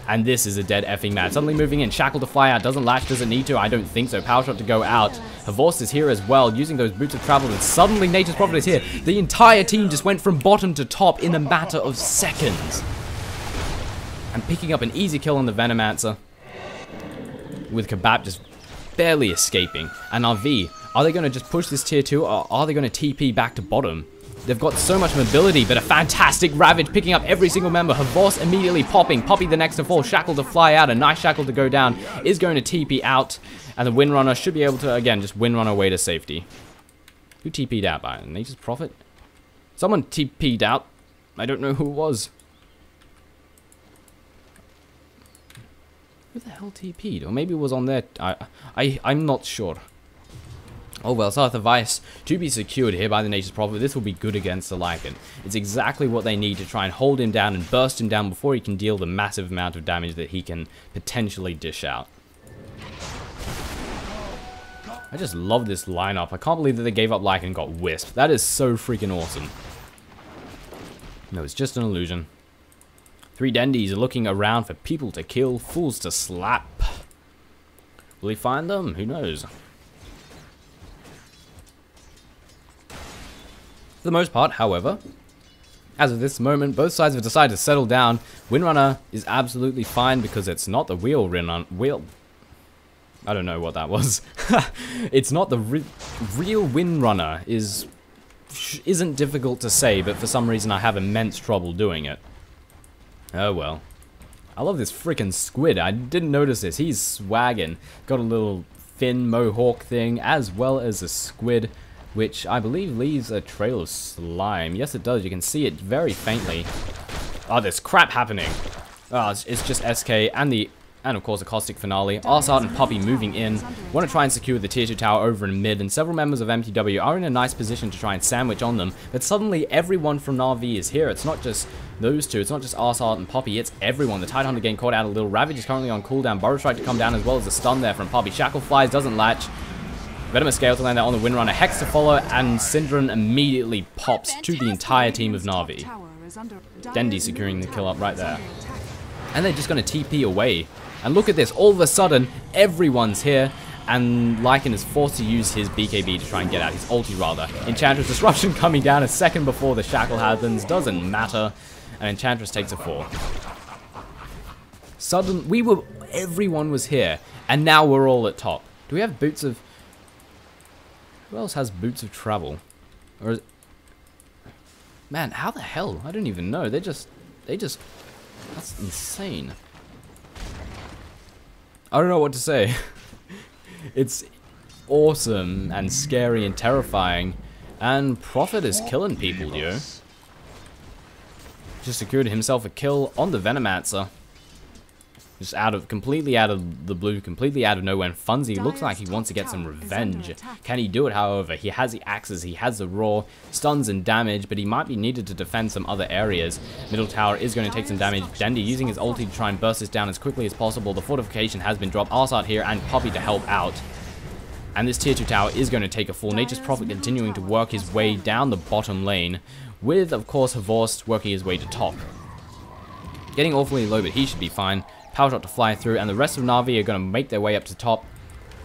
And this is a dead effing match. Suddenly moving in, Shackle to fly out. Doesn't latch, doesn't need to. I don't think so. Power shot to go out. Havorst is here as well, using those Boots of Travel. And suddenly Nature's Prophet is here. The entire team just went from bottom to top in a matter of seconds. And picking up an easy kill on the Venomancer. With Kabab just barely escaping. And RV, are they going to just push this tier 2, or are they going to TP back to bottom? They've got so much mobility, but a fantastic Ravage picking up every single member. Havorst immediately popping. Poppy the next to fall. Shackle to fly out. A nice Shackle to go down. Is going to TP out. And the Windrunner should be able to, again, just Windrunner away to safety. Who TP'd out by Nature's Prophet? Someone TP'd out. I don't know who it was. Who the hell TP'd? Or maybe it was on there. I'm not sure. Oh well, Sartha Vice to be secured here by the Nature's Prophet. This will be good against the Lycan. It's exactly what they need to try and hold him down and burst him down before he can deal the massive amount of damage that he can potentially dish out. I just love this lineup. I can't believe that they gave up Lycan and got Wisp. That is so freaking awesome. No, it's just an illusion. 3 Dendies are looking around for people to kill, fools to slap. Will he find them? Who knows? For the most part, however, as of this moment, both sides have decided to settle down. Windrunner is absolutely fine because it's not the wheel. I don't know what that was. It's not the real Windrunner. Isn't difficult to say, but for some reason I have immense trouble doing it. Oh well. I love this freaking squid. I didn't notice this. He's swagging. Got a little fin mohawk thing, as well as a squid, which I believe leaves a trail of slime. Yes, it does. You can see it very faintly. Oh, there's crap happening. Oh, it's just SK and the And of course a caustic finale. Arsart and Puppey moving in. Want to try and secure the tier 2 tower over in mid, and several members of mTw are in a nice position to try and sandwich on them. But suddenly everyone from Na'Vi is here. It's not just those two. It's not just Arsart and Puppey. It's everyone. The Tidehunter getting caught out a little. Ravage is currently on cooldown. Burrow Strike to come down as well as a stun there from Puppey. Shackle flies, doesn't latch. Venomous Scale to land there on the Windrunner. Hex to follow, and Syndron immediately pops to the entire team of Na'Vi. Dendi securing the kill up right there. And they're just going to TP away. And look at this, all of a sudden, everyone's here, and Lycan is forced to use his BKB to try and get out, his ulti rather. Enchantress Disruption coming down a second before the shackle happens, doesn't matter, and Enchantress takes a 4. Everyone was here, and now we're all at top. Do we have Boots of... Who else has Boots of Travel? Or is... Man, how the hell? I don't even know, they just... That's insane. I don't know what to say. It's awesome and scary and terrifying. And Prophet is killing people, yo. Just secured himself a kill on the Venomancer. Just completely out of the blue, completely out of nowhere. And Funzy looks like he wants to get some revenge. Can he do it, however? He has the axes, he has the raw, stuns and damage, but he might be needed to defend some other areas. Middle tower is going to take some damage. Dendi using his ulti to try and burst this down as quickly as possible. The fortification has been dropped. Arsart here and Puppey to help out. And this tier 2 tower is going to take a fall. Nature's Prophet continuing to work his way down the bottom lane, with, of course, Havorst working his way to top. Getting awfully low, but he should be fine. Power shot to fly through, and the rest of Na'Vi are going to make their way up to top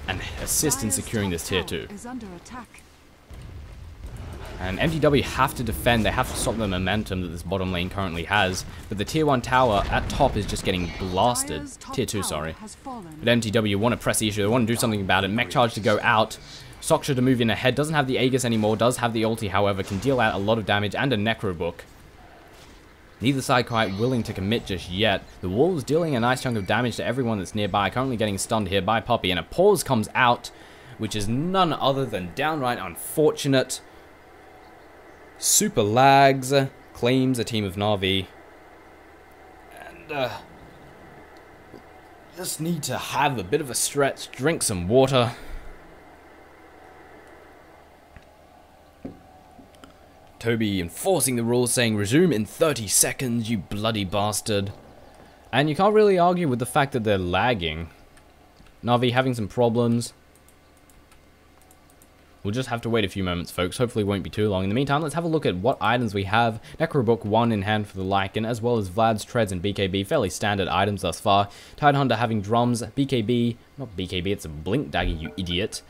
and assist in securing this tier 2. And mTw have to defend, they have to stop the momentum that this bottom lane currently has, but the tier 1 tower at top is just getting blasted. Tier 2, sorry. But mTw want to press the issue, they want to do something about it. Mech Charge to go out, Soksha to move in ahead, doesn't have the Aegis anymore, does have the ulti, however, can deal out a lot of damage and a Necro Book. Neither side quite willing to commit just yet. The Wolves dealing a nice chunk of damage to everyone that's nearby, currently getting stunned here by Puppey, and a pause comes out, which is none other than downright unfortunate. Super Lags claims a team of Na'Vi, and just need to have a bit of a stretch, drink some water. Toby enforcing the rules, saying resume in 30 seconds, you bloody bastard. And you can't really argue with the fact that they're lagging. Na'Vi having some problems. We'll just have to wait a few moments, folks. Hopefully it won't be too long. In the meantime, let's have a look at what items we have. Necrobook 1 in hand for the Lycan, as well as Vlad's Treads and BKB. Fairly standard items thus far. Tidehunter having drums, BKB, not BKB, it's a Blink Dagger, you idiot.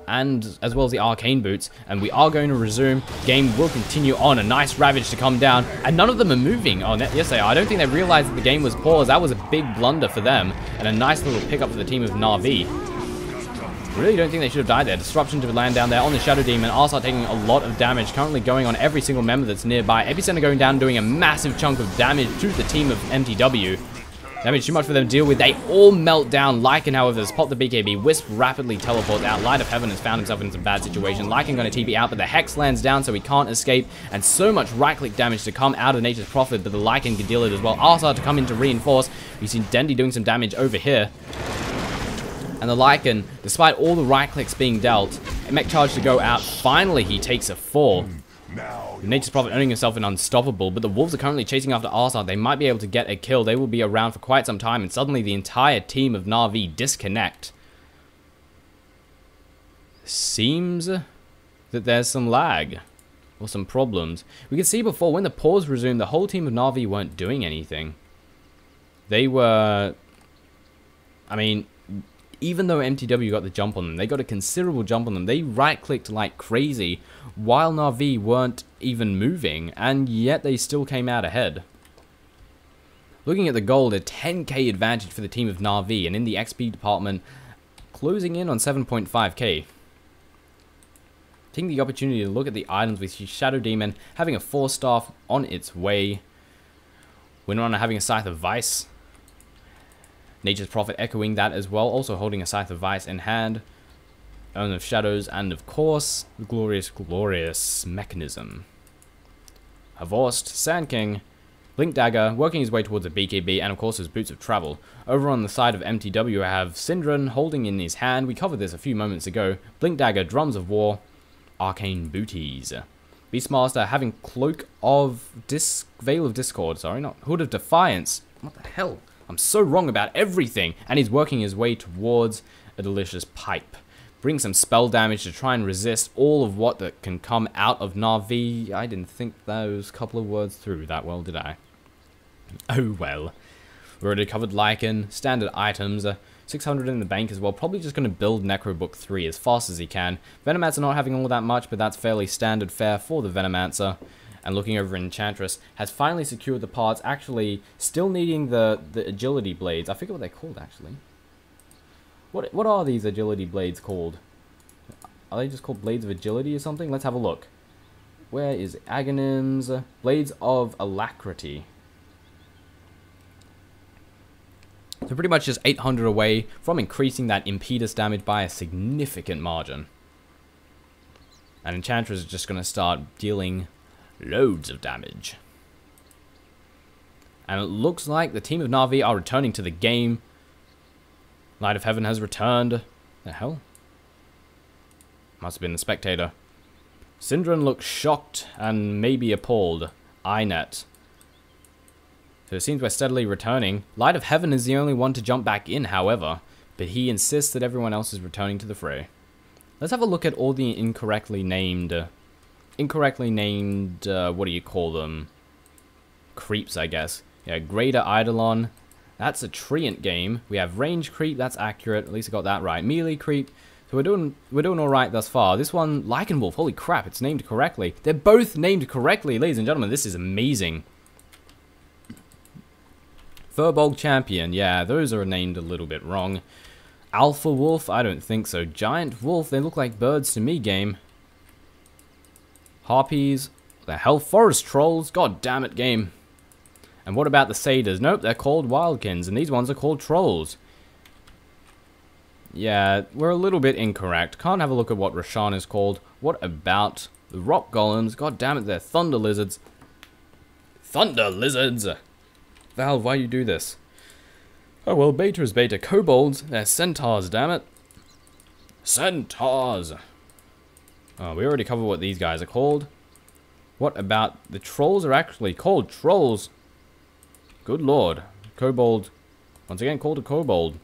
And as well as the Arcane Boots. And we are going to resume. Game will continue on. A nice Ravage to come down. And none of them are moving. Oh, yes they are. I don't think they realized that the game was paused. That was a big blunder for them. And a nice little pickup for the team of Na'Vi. Really don't think they should have died there. Disruption to land down there on the Shadow Demon. Arsart taking a lot of damage. Currently going on every single member that's nearby. Epicenter going down, doing a massive chunk of damage to the team of mTw. Damage too much for them to deal with. They all melt down. Lycan, however, has popped the BKB. Wisp rapidly teleports out. Light of Heaven has found himself in some bad situation. Lycan going to TP out, but the Hex lands down, so he can't escape. And so much right-click damage to come out of Nature's Prophet, but the Lycan can deal it as well. Arsart to come in to reinforce. We've seen Dendi doing some damage over here. And the Lycan, despite all the right-clicks being dealt, Mech Charge to go out. Finally, he takes a fall. Nature's Prophet owning himself an unstoppable, but the Wolves are currently chasing after Arsart. They might be able to get a kill. They will be around for quite some time, and suddenly the entire team of Na'Vi disconnect. Seems that there's some lag, or some problems. We could see before, when the pause resumed, the whole team of Na'Vi weren't doing anything. They were... I mean... Even though mTw got the jump on them, they got a considerable jump on them. They right-clicked like crazy, while Na'Vi weren't even moving, and yet they still came out ahead. Looking at the gold, a 10k advantage for the team of Na'Vi, and in the XP department, closing in on 7.5k. Taking the opportunity to look at the items, we see Shadow Demon having a 4-staff on its way. Windrunner having a Scythe of Vice. Nature's Prophet echoing that as well, also holding a Scythe of Vice in hand. Own of Shadows, and of course, the glorious, glorious Mechanism. Havorst, Sand King, Blink Dagger working his way towards a BKB, and of course his Boots of Travel. Over on the side of mTw I have Syndron holding in his hand. We covered this a few moments ago. Blink Dagger, Drums of War, Arcane Booties. Beastmaster having Cloak of Veil of Discord, sorry, not Hood of Defiance. What the hell? I'm so wrong about everything. And he's working his way towards a delicious pipe. Bring some spell damage to try and resist all of what that can come out of Na'Vi. I didn't think those couple of words through that well, did I? Oh well. We already covered Lycan, standard items, 600 in the bank as well. Probably just going to build Necrobook 3 as fast as he can. Venomancer not having all that much, but that's fairly standard fare for the Venomancer. And looking over Enchantress, has finally secured the parts, actually still needing the agility blades. I forget what they're called actually. What are these agility blades called? Are they just called Blades of Agility or something? Let's have a look. Where is Aghanims? Blades of Alacrity. So pretty much just 800 away from increasing that Impedus damage by a significant margin. And Enchantress is just going to start dealing loads of damage. And it looks like the team of Na'Vi are returning to the game. Light of Heaven has returned. The hell? Must have been the spectator. Syndron looks shocked and maybe appalled. Inet. So it seems we're steadily returning. Light of Heaven is the only one to jump back in, however, but he insists that everyone else is returning to the fray. Let's have a look at all the incorrectly named, what do you call them? Creeps, I guess. Yeah, Greater Eidolon. That's a Treant game. We have Range Creep, that's accurate. At least I got that right. Melee Creep. So we're doing all right thus far. This one, Lycanwolf. Holy crap, it's named correctly. They're both named correctly, ladies and gentlemen. This is amazing. Furbolg Champion. Yeah, those are named a little bit wrong. Alpha Wolf. I don't think so. Giant Wolf. They look like birds to me, game. Harpies. The hell? Forest Trolls. God damn it, game. And what about the Satyrs? Nope, they're called Wildkins, and these ones are called Trolls. Yeah, we're a little bit incorrect. Can't have a look at what Roshan is called. What about the Rock Golems? God damn it, they're Thunder Lizards. Thunder Lizards! Valve, why you do this? Oh well, Beta is Beta. Kobolds, they're Centaurs, damn it. Centaurs! Oh, we already covered what these guys are called. What about the Trolls are actually called Trolls? Good lord. Kobold. Once again called a kobold.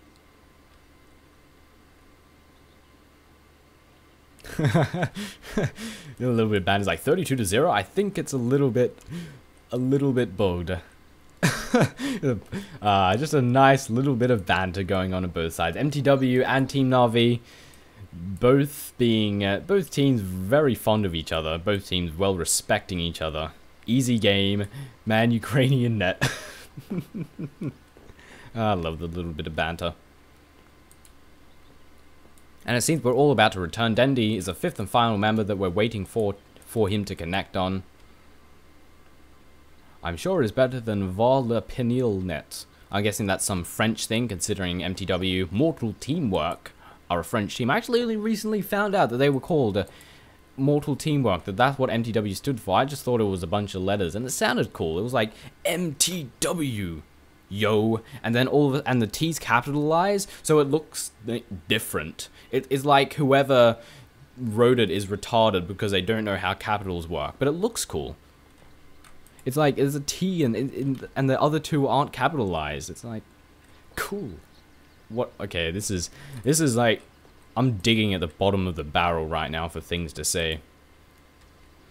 A little bit bad. It's like 32-0. I think it's a little bit bugged. Just a nice little bit of banter going on both sides. mTw and Team Na'Vi, both teams very fond of each other. Both teams well respecting each other. Easy game, man. Ukrainian net. I love the little bit of banter. And it seems we're all about to return. Dendi is the 5th and final member that we're waiting for him to connect on. I'm sure it is better than Var le Penil net. I'm guessing that's some French thing, considering mTw Mortal Teamwork are a French team. I actually only recently found out that they were called Mortal Teamwork, that's what mTw stood for. I just thought it was a bunch of letters, and it sounded cool. It was like mTw, yo, and then and the T's capitalized, so it looks different. It's like whoever wrote it is retarded because they don't know how capitals work, but it looks cool. It's like there's a T and the other two aren't capitalized. It's like cool. What? Okay, this is like. I'm digging at the bottom of the barrel right now for things to say.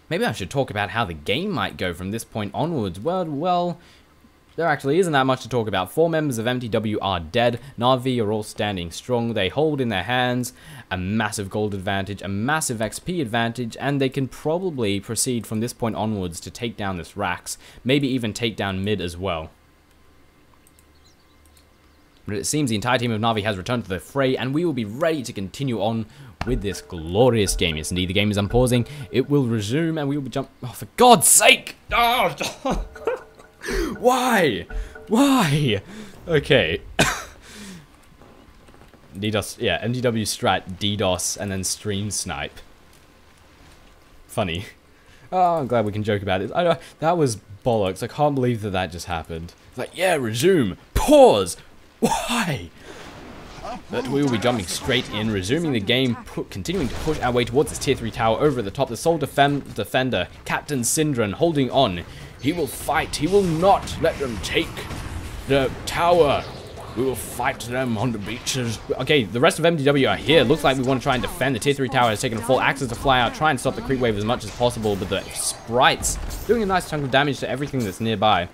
Maybe I should talk about how the game might go from this point onwards. Well, there actually isn't that much to talk about. 4 members of mTw are dead. Na'Vi are all standing strong. They hold in their hands a massive gold advantage, a massive XP advantage, and they can probably proceed from this point onwards to take down this Rax. Maybe even take down mid as well. But it seems the entire team of Na'Vi has returned to the fray, and we will be ready to continue on with this glorious game. Yes, indeed, the game is unpausing. It will resume, and we will jump. Oh, for God's sake! Oh. Why? Why? Okay. DDoS, yeah, mTw strat, DDoS, and then stream snipe. Funny. Oh, I'm glad we can joke about it. I know, that was bollocks. I can't believe that that just happened. It's like, yeah, resume. Pause. Why? But we will be jumping straight in, resuming the game, continuing to push our way towards this tier 3 tower over at the top. The sole defender, Captain Syndron, holding on. He will fight. He will not let them take the tower. We will fight them on the beaches. Okay, the rest of mTw are here. Looks like we want to try and defend. The tier 3 tower has taken a full axis to fly out, try and stop the creep wave as much as possible, but the sprites doing a nice chunk of damage to everything that's nearby.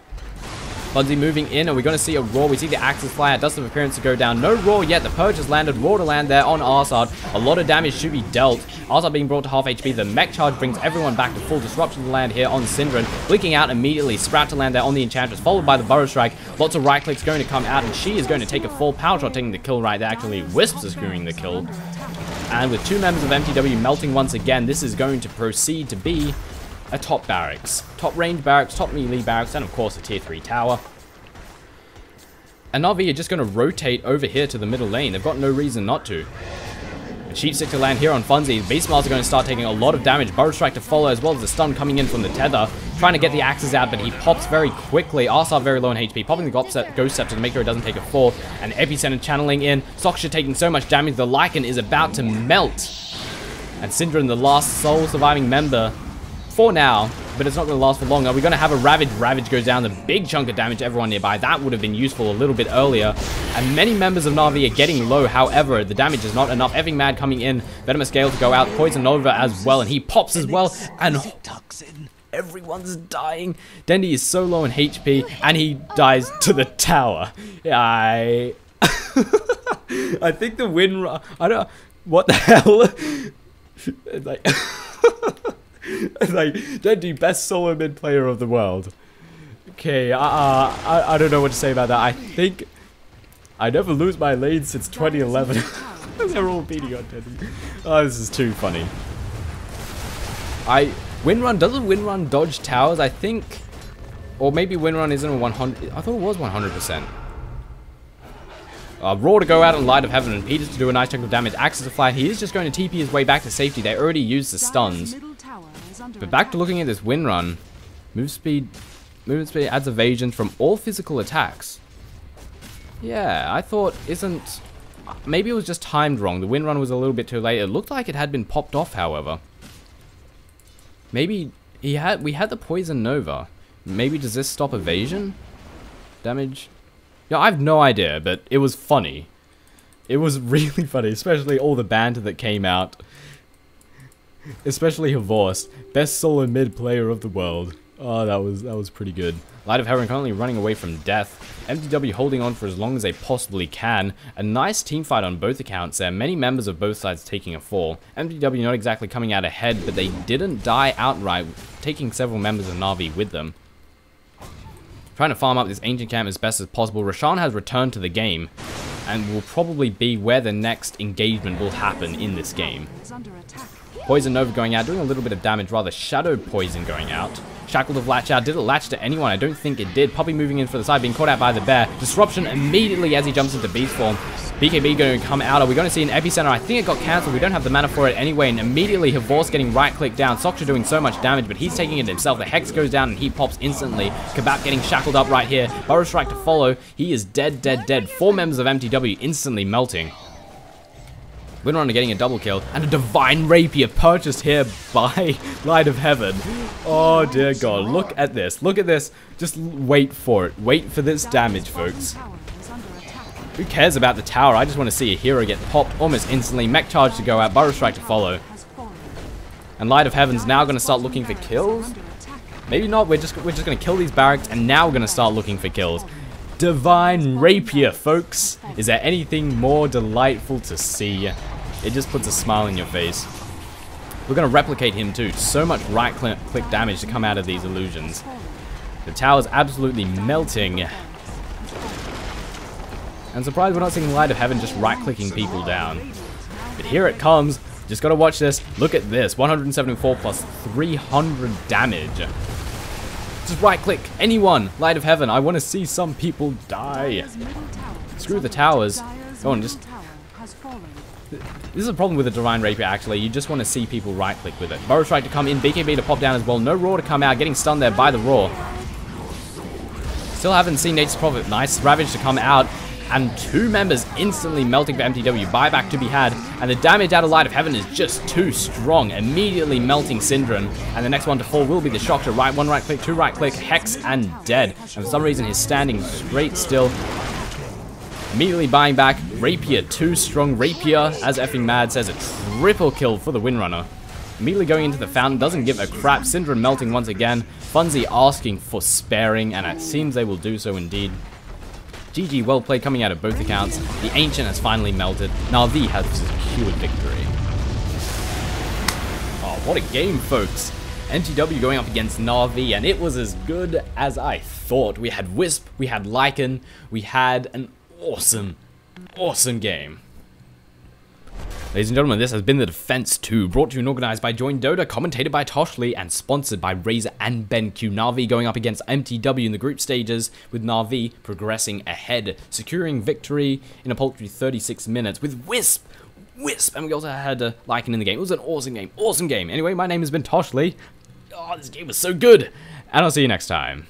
Bugsy moving in. Are we going to see a roar? We see the axis fly out. Dust of appearance to go down. No roar yet. The purge has landed. Roar to land there on Arsad. A lot of damage should be dealt. Arsad being brought to half HP. The mech charge brings everyone back to full disruption to land here on Syndron. Blinking out immediately. Sprout to land there on the Enchantress, followed by the Burrow Strike. Lots of right clicks going to come out, and she is going to take a full power shot, taking the kill right there. Actually, Wisps is securing the kill. And with 2 members of mTw melting once again, this is going to proceed to be a top barracks. Top range barracks, top melee barracks, and of course a tier 3 tower. And Na'Vi are just going to rotate over here to the middle lane. They've got no reason not to. Sheepstick to land here on Funzy. Beastmars are going to start taking a lot of damage. Burrow Strike to follow, as well as the stun coming in from the tether. Trying to get the axes out, but he pops very quickly. Arsar very low on HP. Popping the Ghost Scepter to make sure it doesn't take a fall. And Epicenter channeling in. Soksha taking so much damage. The Lycan is about to melt. And Syndron, the last sole surviving member for now, but it's not going to last for long. Are we going to have a Ravage? Ravage goes down, a big chunk of damage to everyone nearby. That would have been useful a little bit earlier. And many members of Na'Vi are getting low. However, the damage is not enough. Effing Mad coming in. Venomous Gale to go out. Poison Nova as well. And he pops as well. And everyone's dying. Dendi is so low in HP. And he dies to the tower. I think the win... I don't... What the hell? It's like... It's like, Dendi, best solo mid player of the world. Okay, I don't know what to say about that. I think I never lose my lane since 2011. They're all beating on Dendi. Oh, this is too funny. Doesn't Windrun dodge towers? I think, or maybe Windrun isn't a 100. I thought it was 100%. Roar to go out on Light of Heaven, and Peters to do a nice chunk of damage. Axis to fly. He is just going to TP his way back to safety. They already used the stuns. But back to looking at this Windrun. Movement speed adds evasion from all physical attacks. Yeah, I thought maybe it was just timed wrong. The Windrun was a little bit too late. It looked like it had been popped off, however. Maybe we had the Poison Nova. Maybe does this stop evasion? Damage? Yeah, I have no idea, but it was funny. It was really funny, especially all the banter that came out. Especially Havorst, best solo mid player of the world. Oh, that was pretty good. Light of Heaven currently running away from death. mTw holding on for as long as they possibly can. A nice team fight on both accounts there. Many members of both sides taking a fall. mTw not exactly coming out ahead, but they didn't die outright, taking several members of Na'Vi with them. Trying to farm up this ancient camp as best as possible. Roshan has returned to the game and will probably be where the next engagement will happen in this game. Poison Nova going out, doing a little bit of damage, rather Shadow Poison going out. Shackled of Latch out, did it latch to anyone? I don't think it did. Puppy moving in for the side, being caught out by the bear. Disruption immediately as he jumps into beast form. BKB going to come out. Are we going to see an Epicenter? I think it got cancelled. We don't have the mana for it anyway. And immediately Havorst getting right click down. Soksha doing so much damage, but he's taking it himself. The Hex goes down and he pops instantly. Kabap getting shackled up right here. Burrow Strike to follow. He is dead, dead, dead. 4 members of mTw instantly melting. Windrunner getting a double kill, and a Divine Rapier purchased here by Light of Heaven. Oh dear god, look at this, look at this. Just wait for it, wait for this damage, folks. Who cares about the tower? I just want to see a hero get popped almost instantly. Mech charge to go out, Burrow Strike to follow. And Light of Heaven's now going to start looking for kills? Maybe not, we're just going to kill these barracks, and now we're going to start looking for kills. Divine Rapier, folks. Is there anything more delightful to see? It just puts a smile on your face. We're going to replicate him too. So much right click damage to come out of these illusions. The tower's absolutely melting. And surprised we're not seeing Light of Heaven just right clicking people down. But here it comes. Just got to watch this. Look at this. 174 plus 300 damage. Just right click anyone. Light of Heaven. I want to see some people die. Screw the towers. Go on, just This is a problem with the Divine Rapier, actually. You just want to see people right-click with it. Burrow Strike to come in, BKB to pop down as well. No Roar to come out, getting stunned there by the Roar. Still haven't seen Nature's Prophet. Nice Ravage to come out. And 2 members instantly melting for mTw. Buyback to be had. And the damage out of Light of Heaven is just too strong. Immediately melting Syndran. And the next one to fall will be the Shock to right. 1 right click, 2 right click, Hex, and dead. And for some reason, he's standing straight still. Immediately buying back. Rapier, too strong. Rapier, as effing Mad says, a triple kill for the Windrunner. Immediately going into the fountain, doesn't give a crap. Syndran melting once again. Funzy asking for sparing, and it seems they will do so indeed. GG, well played coming out of both accounts. The Ancient has finally melted. Na'Vi has secured victory. Oh, what a game, folks. mTw going up against Na'Vi, and it was as good as I thought. We had Wisp, we had Lycan, we had an awesome game. Ladies and gentlemen, this has been the Defense 2, brought to you and organized by joinDOTA, commentated by Toshley, and sponsored by Razor and BenQ. Na'Vi going up against mTw in the group stages, with Na'Vi progressing ahead, securing victory in a paltry 36 minutes with Wisp, and we also had Lycan in the game. It was an awesome game. Anyway, my name has been Toshley. Oh, this game was so good, and I'll see you next time.